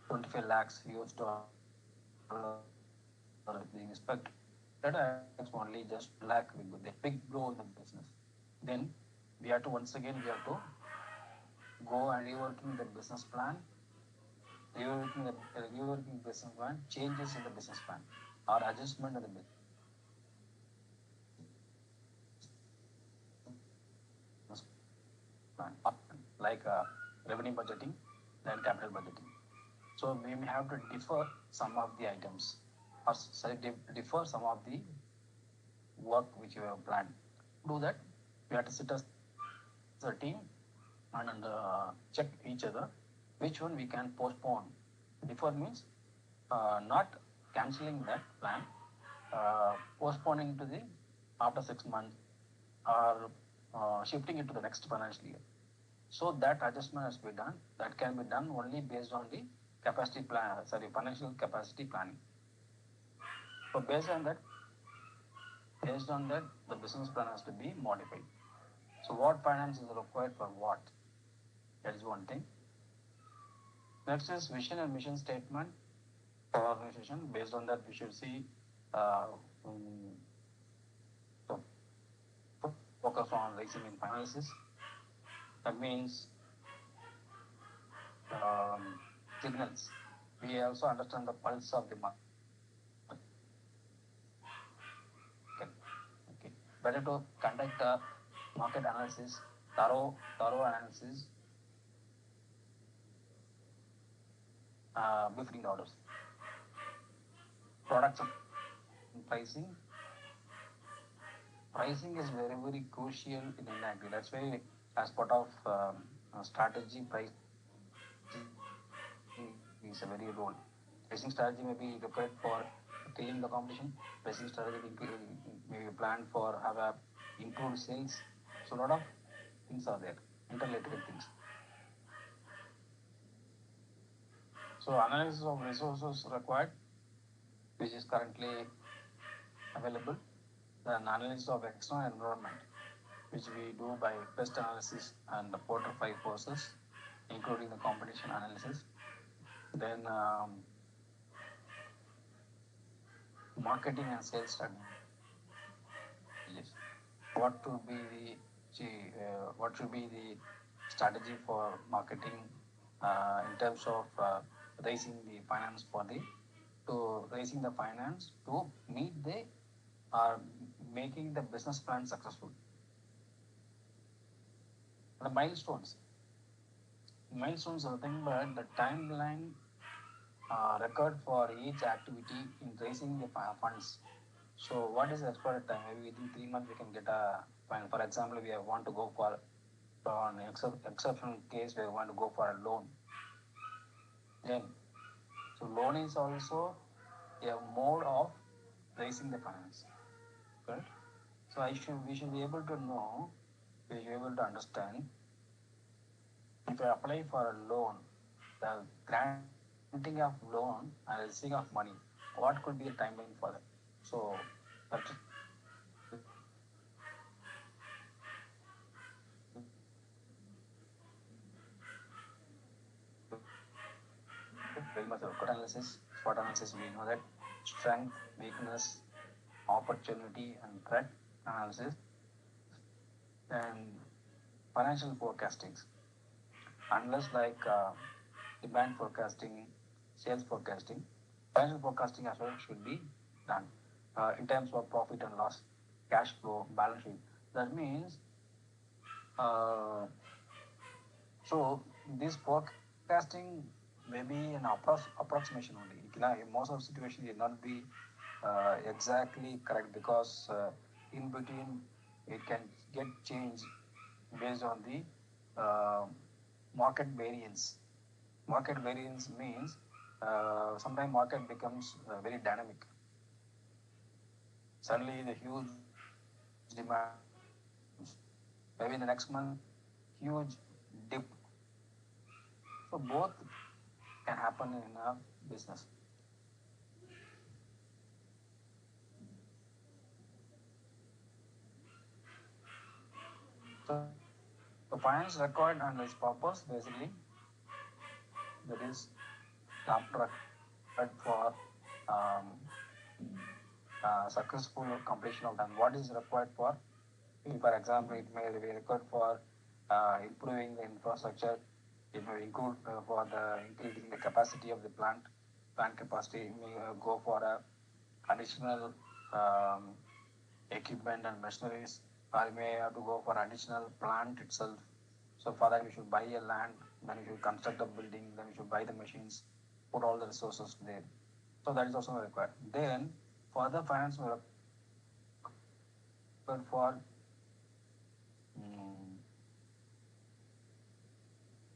25 lakhs being expected. That is only just lakh with a big blow in the business. Then we have to go and reworking the business plan, reworking business plan, changes in the business plan or adjustment of the business plan, like revenue budgeting, then capital budgeting. So we may have to defer some of the items or defer some of the work which you have planned. To do that, we have to sit as a team and check each other which one we can postpone. Defer means not cancelling that plan, postponing to the after 6 months or shifting it to the next financial year. So that adjustment has to be done. That can be done only based on the financial capacity planning. So based on that, the business plan has to be modified. So what finance is required for what? That is one thing. Next is vision and mission statement for organization. Based on that, we should see focus on raising in finances. That means signals. We also understand the pulse of the market. Okay. Better to conduct a market analysis, thorough analysis before the orders. Products and pricing. Pricing is very, very crucial in Inagri. That's why, as part of strategy, price is a very role. Pricing strategy may be required for killing the competition. Pricing strategy may be planned for have a improved sales. So a lot of things are there, interrelated things. So analysis of resources required, which is currently available. Then analysis of external environment. which we do by pest analysis and the Porter 5 courses, including the competition analysis. Then marketing and sales strategies. What to be the what should be the strategy for marketing in terms of raising the finance for the to raising the finance to meet the making the business plan successful. The milestones are nothing but the timeline record for each activity in raising the funds. So what is the expected time? Maybe within 3 months we can get a fine. For example, we want to go for an exceptional case, we want to go for a loan. Then, so loan is also a mode of raising the finance. Correct? So we should be able to know, we should be able to understand if I apply for a loan, the granting of loan and receiving of money, what could be the timeline for that? So that very much of SWOT analysis, we know that strength, weakness, opportunity, and threat analysis, and financial forecasting. Unless like demand forecasting, sales forecasting, financial forecasting as well should be done in terms of profit and loss, cash flow, balance sheet. That means, so this forecasting may be an approximation only. In most of the situations, it will not be exactly correct because in between it can get changed based on the market variance. Market variance means sometimes market becomes very dynamic. Suddenly the huge demand, maybe in the next month, huge dip. So both can happen in a business. So the finance required and its purpose basically, that is for successful completion of them. What is required for? For example, it may be required for improving the infrastructure. It may include for the increasing the capacity of the plant capacity. It may go for additional equipment and machineries, or you may have to go for additional plant itself. So for that, we should buy a land, then we should construct a building, then we should buy the machines, put all the resources there. So that is also required. Then further finance will required for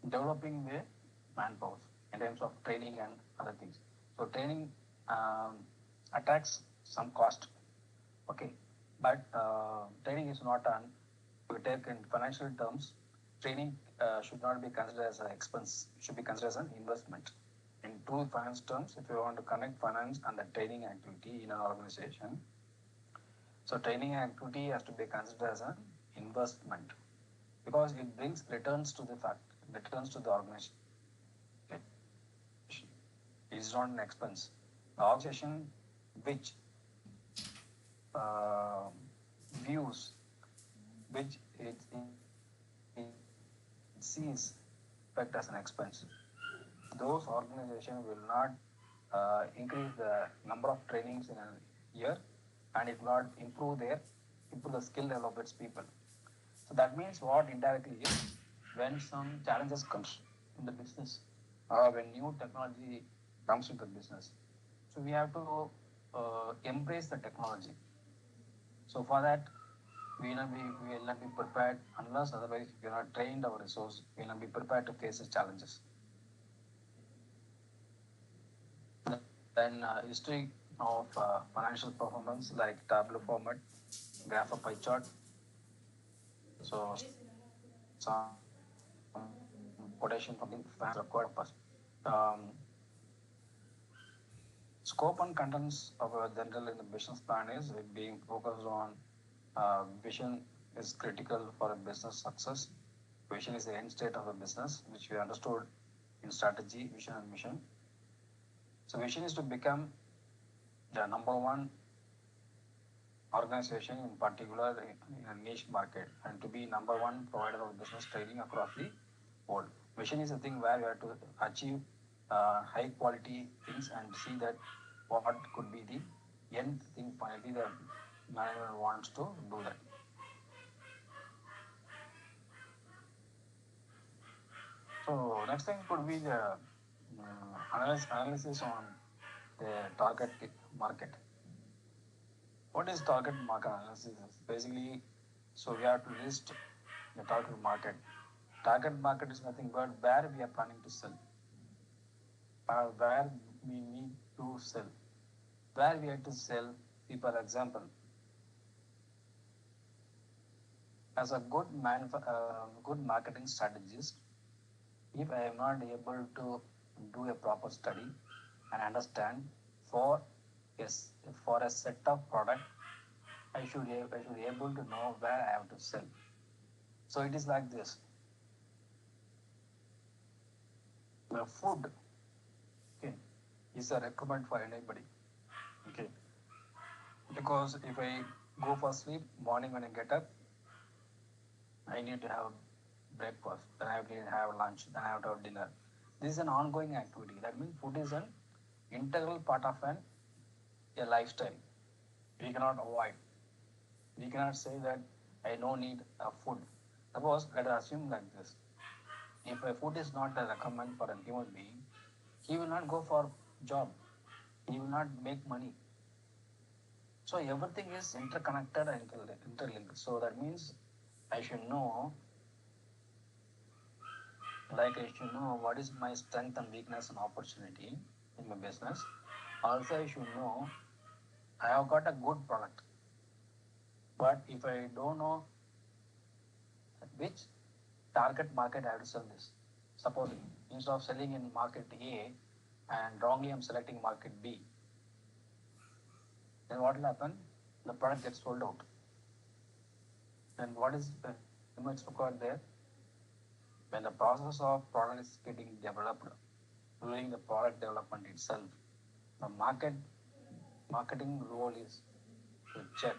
developing the manpower in terms of training and other things. So training attracts some cost. Okay, but training is not an, we take in financial terms, training should not be considered as an expense, it should be considered as an investment. In true finance terms, if you want to connect finance and the training activity in an organization, so training activity has to be considered as an investment because it brings returns to the organization. It is not an expense. The organization which views, which it sees effect as an expense, those organizations will not increase the number of trainings in a year, and it will not improve the skill level of its people. So that means what indirectly is when some challenges comes in the business or when new technology comes into the business, so we have to embrace the technology. So for that, we will not be prepared unless otherwise we are not trained our resource, we will not be prepared to face the challenges. Then history of financial performance like Tableau format, graph of pie chart. So some quotation from the finance required purpose. Scope and contents of a general in the business plan is being focused on vision, is critical for a business success. Vision is the end state of a business, which we understood in strategy, vision, and mission. So, vision is to become the number one organization in particular in a niche market and to be number one provider of business training across the world. Vision is a thing where you have to achieve high quality things and see that what could be the end thing finally the management wants to do that. So next thing could be the analysis on the target market. What is target market analysis? Basically, so we have to list the target market. Target market is nothing but where we are planning to sell, where we need to sell, where we have to sell. For example, as a good marketing strategist, if I am not able to do a proper study and understand for yes for a set of product, I should be able to know where I have to sell. So it is like this. The food, okay, is a requirement for anybody. Okay. Because if I go for sleep, morning when I get up, I need to have breakfast, then I need to have lunch, then I have to have dinner. This is an ongoing activity. That means food is an integral part of a lifestyle. We cannot avoid. We cannot say that I don't need a food. Suppose let us assume like this. If a food is not a requirement for a human being, he will not go for job. He will not make money. So everything is interconnected and interlinked. So that means I should know, like I should know what is my strength and weakness and opportunity in my business. Also, I should know I have got a good product. But if I don't know which target market I have to sell this, suppose instead of selling in market A and wrongly I'm selecting market B, then what will happen? The product gets sold out. Then what is the image required there? When the process of product is getting developed, during the product development itself, the marketing role is to check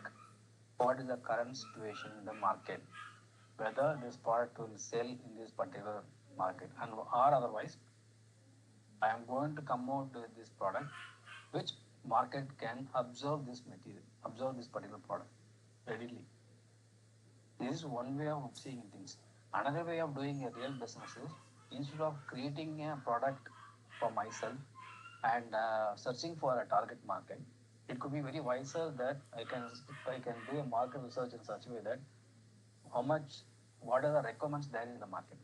what is the current situation in the market, whether this product will sell in this particular market, and or otherwise, I am going to come out with this product, which market can absorb this material, absorb this particular product readily. This is one way of seeing things. Another way of doing a real business is instead of creating a product for myself and searching for a target market, it could be very wiser that I can do a market research in such a way that what are the requirements there in the market,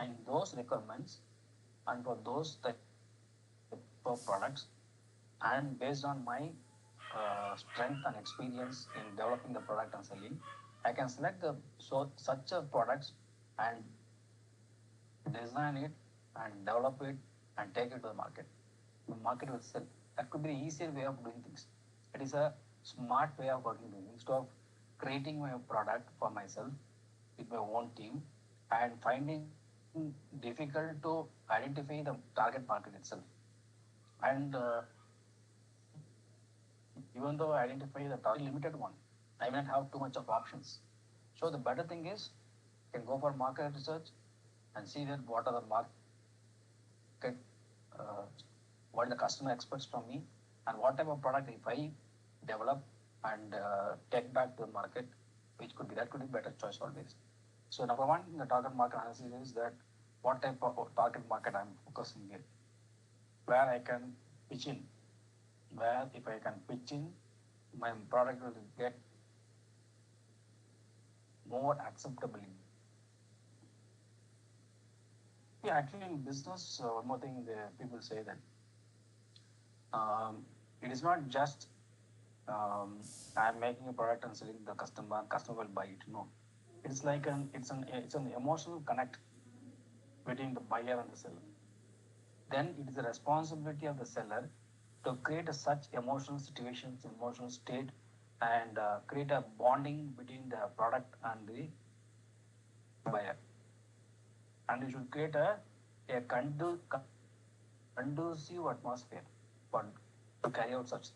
and those requirements and for those type of products, and based on my strength and experience in developing the product and selling, I can select such a products and design it and develop it and take it to the market. The market will sell. That could be the easier way of doing things. It is a smart way of working things. Instead of creating my product for myself with my own team and finding difficult to identify the target market itself. And even though I identify the target limited one, I may not have too much of options. So the better thing is you can go for market research and see that what are the market, what the customer expects from me, and what type of product if I develop and take back to the market, which could be better choice always. So number one, the target market analysis is that what type of target market I'm focusing in, where I can pitch in, where if I can pitch in, my product will get more acceptably. Yeah, actually in business, one more thing the people say that it is not just I'm making a product and selling the customer will buy it. No, it's like it's an emotional connect between the buyer and the seller. Then it is the responsibility of the seller to create such emotional situations, emotional state and create a bonding between the product and the buyer. And you should create a conducive atmosphere for to carry out such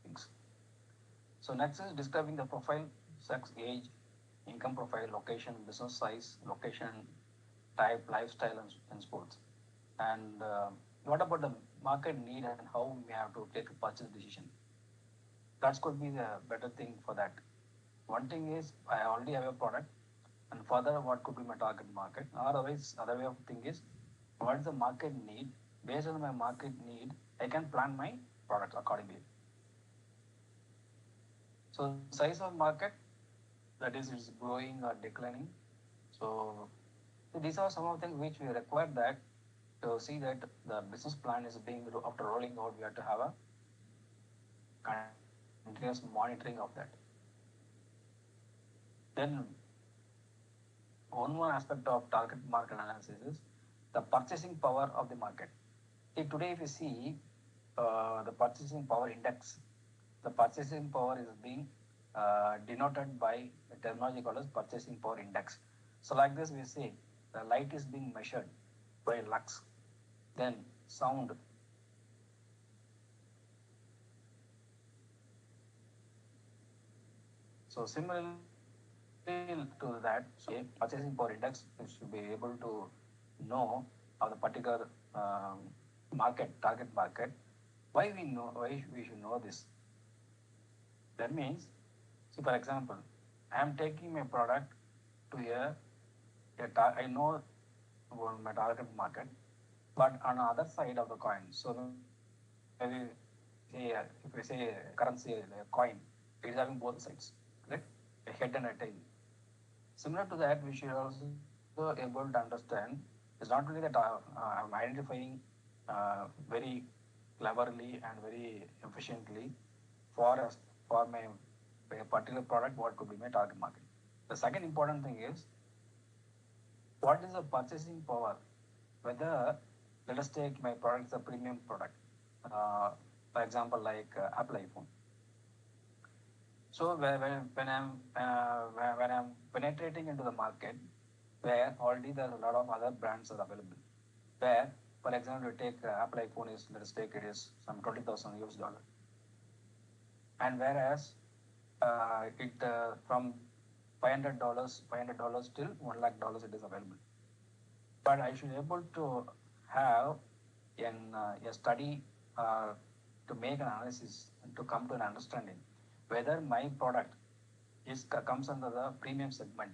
things. So next is describing the profile, sex, age, income profile, location, business size, location, type, lifestyle, and sports. And what about the market need and how we have to take a purchase decision? That could be the better thing for that. One thing is I already have a product, and further what could be my target market. Or otherwise, other way of thinking is what is the market need? Based on my market need, I can plan my product accordingly. So size of market, that is growing or declining. So these are some of the things which we require that to see that the business plan is being after rolling out. We have to have a continuous monitoring of that. Then one more aspect of target market analysis is the purchasing power of the market. See, today if you see the purchasing power index, the purchasing power is being denoted by the terminology called as purchasing power index. So like this we say the light is being measured by lux, then sound. So similarly to that, so purchasing power index, you should be able to know of the particular market, target market. Why we should know this? That means, see for example, I am taking my product to I know about my target market, but on the other side of the coin, so maybe say if we say currency a coin, it is having both sides, correct? A head and a tail. Similar to that, we should also able to understand it's not only that I'm identifying very cleverly and very efficiently for for my a particular product what could be my target market. The second important thing is what is the purchasing power? Whether let us take my product is a premium product, for example like Apple iPhone. So when I'm penetrating into the market, where already there are a lot of other brands are available. Where, for example, you take Apple iPhone is let us take it is some 20,000 US dollar, and whereas it from $500 till $1 lakh it is available. But I should able to have a study to make an analysis and to come to an understanding whether my product comes under the premium segment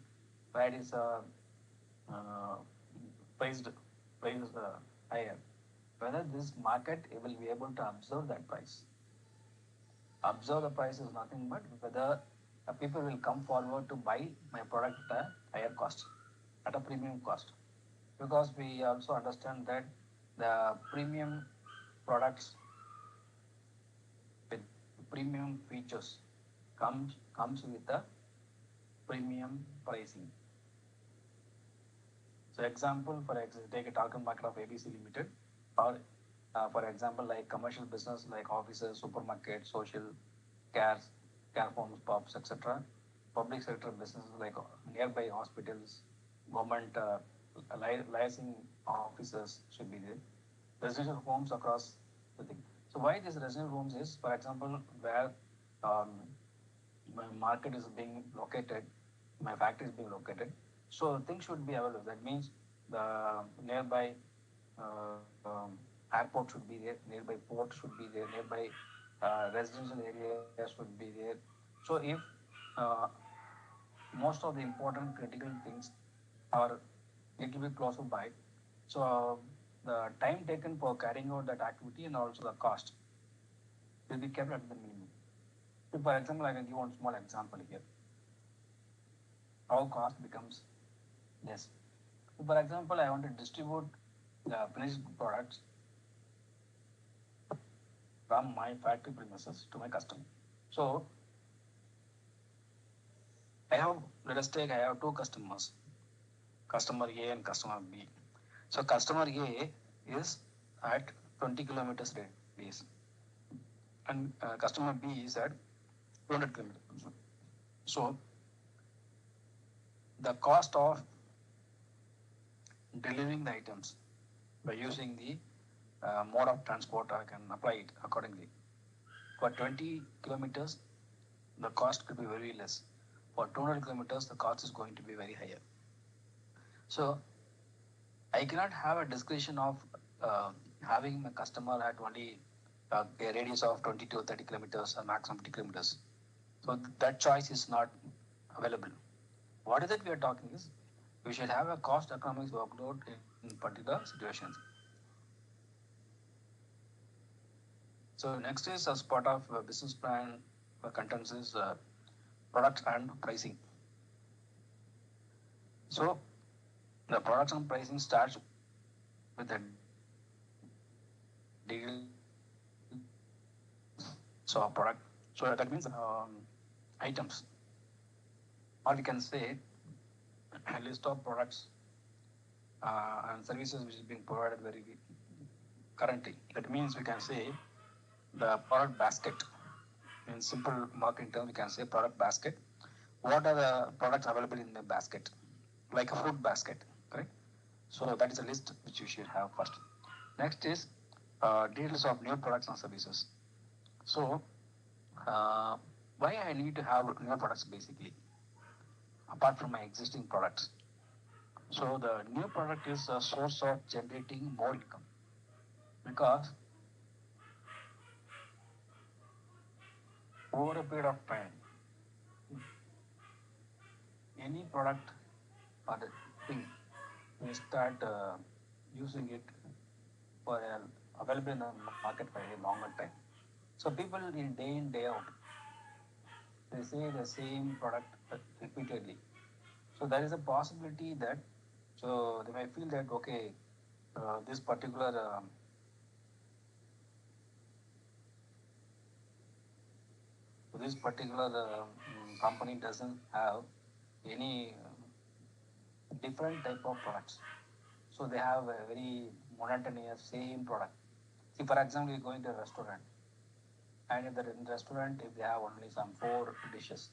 where it is uh, priced higher, whether this market will be able to absorb that price. Observe the price is nothing but whether people will come forward to buy my product at a higher cost, at a premium cost. Because we also understand that the premium products with premium features comes with a premium pricing. So example, take a target market of ABC Limited, or for example, like commercial business like offices, supermarkets, social care homes, pubs, etc. Public sector businesses like nearby hospitals, government licensing offices should be there. Residential homes across the thing. So why this residential homes is, for example, where um, my market is being located, my factory is being located. So things should be available. That means the nearby uh, um, airport should be there, nearby port should be there, nearby residential areas should be there. So if uh, most of the important critical things are little bit closer by, so the time taken for carrying out that activity and also the cost will be kept at the minimum. So for example, I can give one small example here. How cost becomes less. So for example, I want to distribute the finished products from my factory premises to my customer. So let us take, I have two customers, customer A and customer B. So customer A is at 20 kilometers radius. and customer B is at 200 kilometers. So the cost of delivering the items by using the mode of transport, I can apply it accordingly. For 20 kilometers, the cost could be very less. For 200 kilometers, the cost is going to be very higher. So I cannot have a discretion of having my customer at only a radius of 20 to 30 kilometers or maximum 50 kilometers. So that choice is not available. What is it we are talking is we should have a cost economics workload in particular situations. So next is as part of business plan contents is products and pricing. So the products and pricing starts with a deal. So product. So that means items, or we can say a list of products and services which is being provided very currently. That means we can say the product basket. In simple marketing term, we can say product basket. What are the products available in the basket? Like a fruit basket, correct? So that is a list which you should have first. Next is details of new products and services. So why I need to have new products basically, apart from my existing products. So the new product is a source of generating more income because over a period of time, any product or the thing we start using it for available in the market for a longer time. So people in day out, they say the same product repeatedly. So there is a possibility that so they might feel that okay, this particular company doesn't have any different type of products. So they have a very monotonous same product. See, for example, you go into a restaurant, and in the restaurant, if they have only some 4 dishes,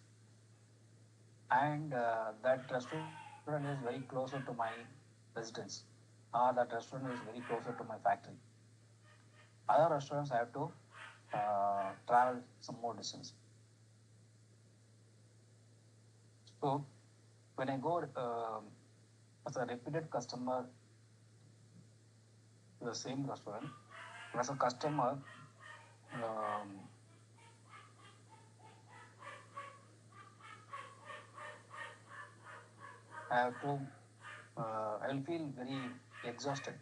and that restaurant is very closer to my residence, or that restaurant is very closer to my factory. Other restaurants I have to travel some more distance. So when I go as a repeated customer to the same restaurant, as a customer, um, I have to, I will feel very exhausted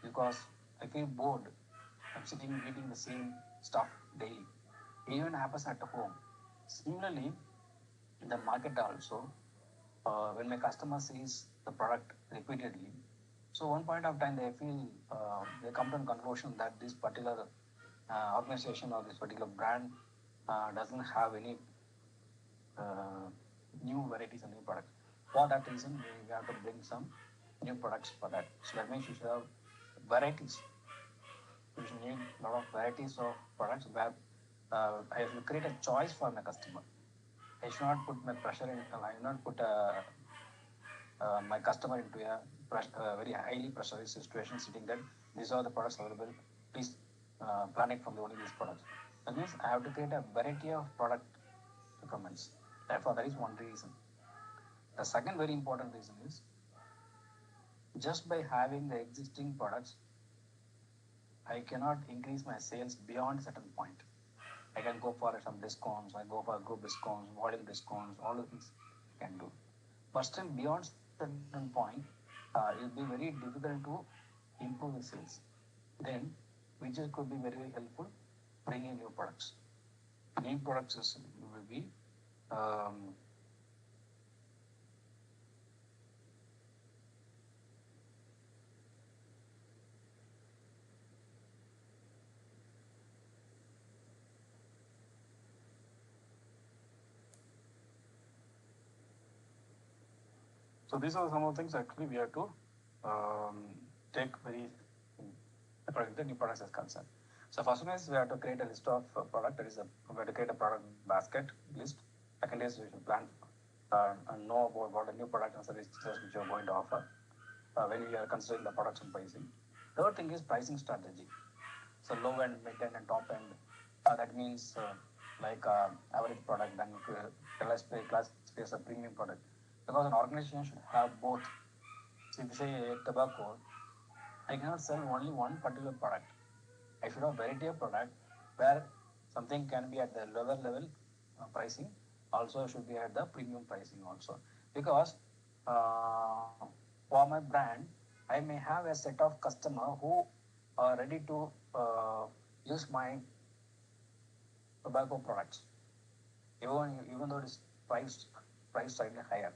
because I feel bored. I'm sitting eating the same stuff daily. It even happens at home. Similarly, in the market also, when my customer sees the product repeatedly, so one point of time they feel they come to a conclusion that this particular organization or this particular brand doesn't have any uh, new varieties and new products. For that reason, we have to bring some new products for that. So that means you should have varieties. You should need a lot of varieties of products where I will create a choice for my customer. I should not put my pressure in. I should not put my customer into a very highly pressurized situation, sitting that these are the products available. Please plan it from only these products. That means I have to create a variety of product requirements. Therefore, that is one reason. The second very important reason is just by having the existing products, I cannot increase my sales beyond certain point. I can go for some discounts, I go for group discounts, volume discounts, all the things I can do. But still beyond certain point, it will be very difficult to improve the sales. Then, which could be very, very helpful, bringing new products. New products will be um, so these are some of the things actually we have to take very according to the new products as concerned. So first one is we have to create a list of product. That is, we have to create a product basket list. Second is we should plan and know about what a new product and services which you are going to offer when you are considering the products and pricing. Third thing is pricing strategy. So low end, mid end, and top end. That means average product, then classify as a premium product. Because an organization should have both. So if you say tobacco, I cannot sell only one particular product. I should have variety of product where something can be at the lower level pricing, also should be at the premium pricing also. Because uh, for my brand, I may have a set of customer who are ready to use my tobacco products, even though it is priced slightly higher.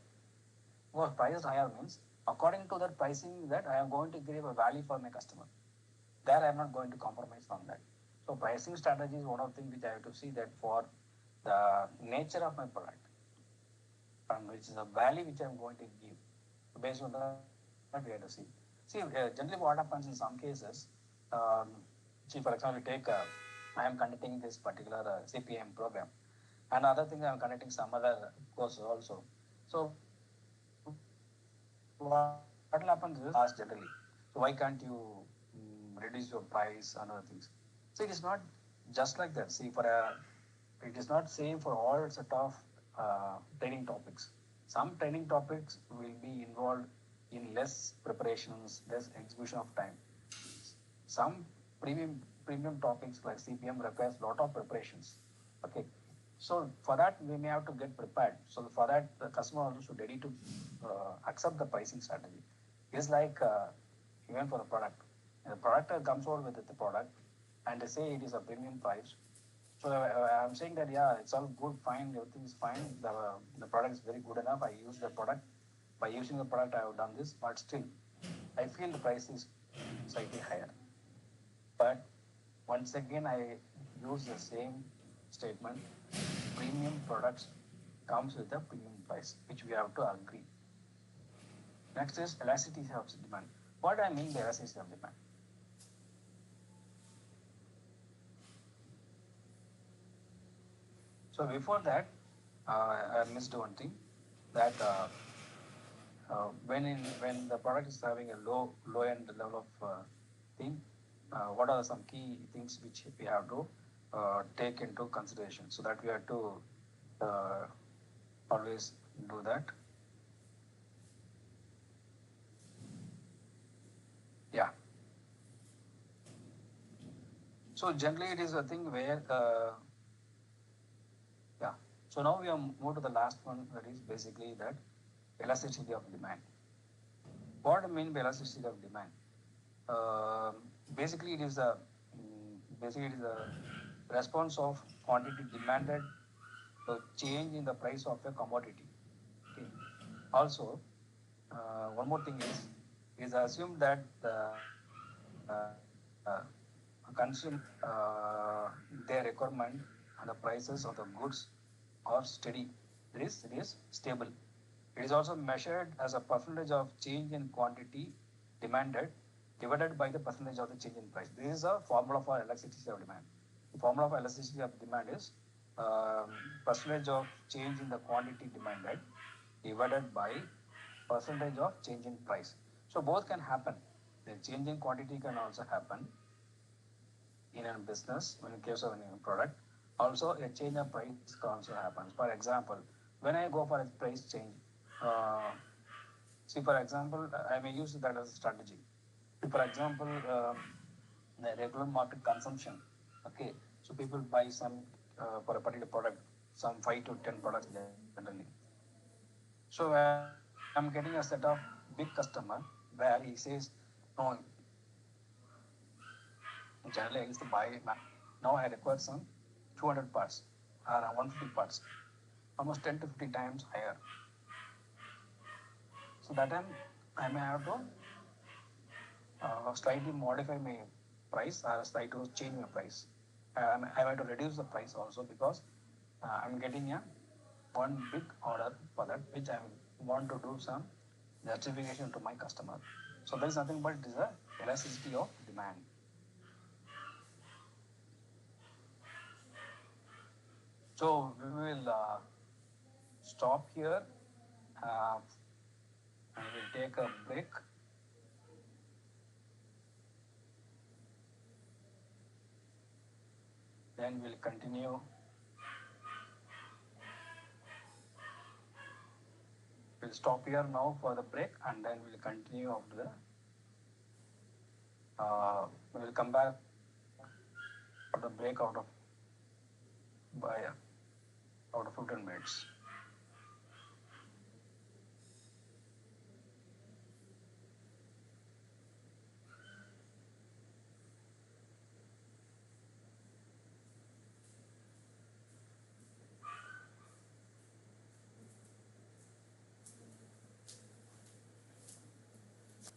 Because price higher means according to that pricing that I am going to give a value for my customer. There I am not going to compromise on that. So pricing strategy is one of the things which I have to see that for the nature of my product and which is a value which I am going to give. So based on that we have to see. See, generally what happens in some cases, um, see for example, I am conducting this particular CPM program, and other thing I am conducting some other courses also. So what will happen is ask generally. So why can't you reduce your price and other things? So it is not just like that. See, it is not same for all set of training topics. Some training topics will be involved in less preparations, less execution of time. Some premium topics like CPM requires a lot of preparations. Okay, so for that we may have to get prepared. So for that the customer also should ready to accept the pricing strategy. It's like even for the product, the product comes out with the product and they say it is a premium price. So I'm saying that yeah, it's all good, fine, everything is fine. The product is very good enough. I use the product. By using the product, I have done this, but still, I feel the price is slightly higher. But once again, I use the same statement. Premium products comes with a premium price, which we have to agree. Next is elasticity of demand. What I mean by elasticity of demand? So before that, I missed one thing that when the product is having a low end level of thing, what are some key things which we have to take into consideration? So that we have to uh, always do that. Yeah. So generally, it is a thing where yeah. So now we have moved to the last one, that is basically that elasticity of demand. What I mean by elasticity of demand? Uh, basically, it is a response of quantity demanded to change in the price of a commodity. Okay. Also, one more thing is assumed that the consume their requirement and the prices of the goods are steady. It is stable. It is also measured as a percentage of change in quantity demanded divided by the percentage of the change in price. This is a formula for elasticity of demand. The formula for elasticity of demand is percentage of change in the quantity demanded divided by percentage of change in price. So both can happen. The change in quantity can also happen in a business when in case of any product. Also, a change of price can also happen. For example, when I go for a price change, uh, see for example, I may use that as a strategy. For example, the regular market consumption. Okay, so people buy some for a particular product, some 5 to 10 products generally. So I'm getting a set of big customer where he says, no, generally I used to buy, now I require some 200 parts or 150 parts, almost 10 to 50 times higher. So that time I may have to slightly modify my price or slightly to change my price. I have to reduce the price also because I'm getting a one big order for that which I want to do some justification to my customer. So there is nothing but it is a elasticity of demand. So we will stop here and we'll take a break. Then we'll continue. We'll stop here now for the break and then we'll continue after the. We'll come back for the break out of 15 minutes.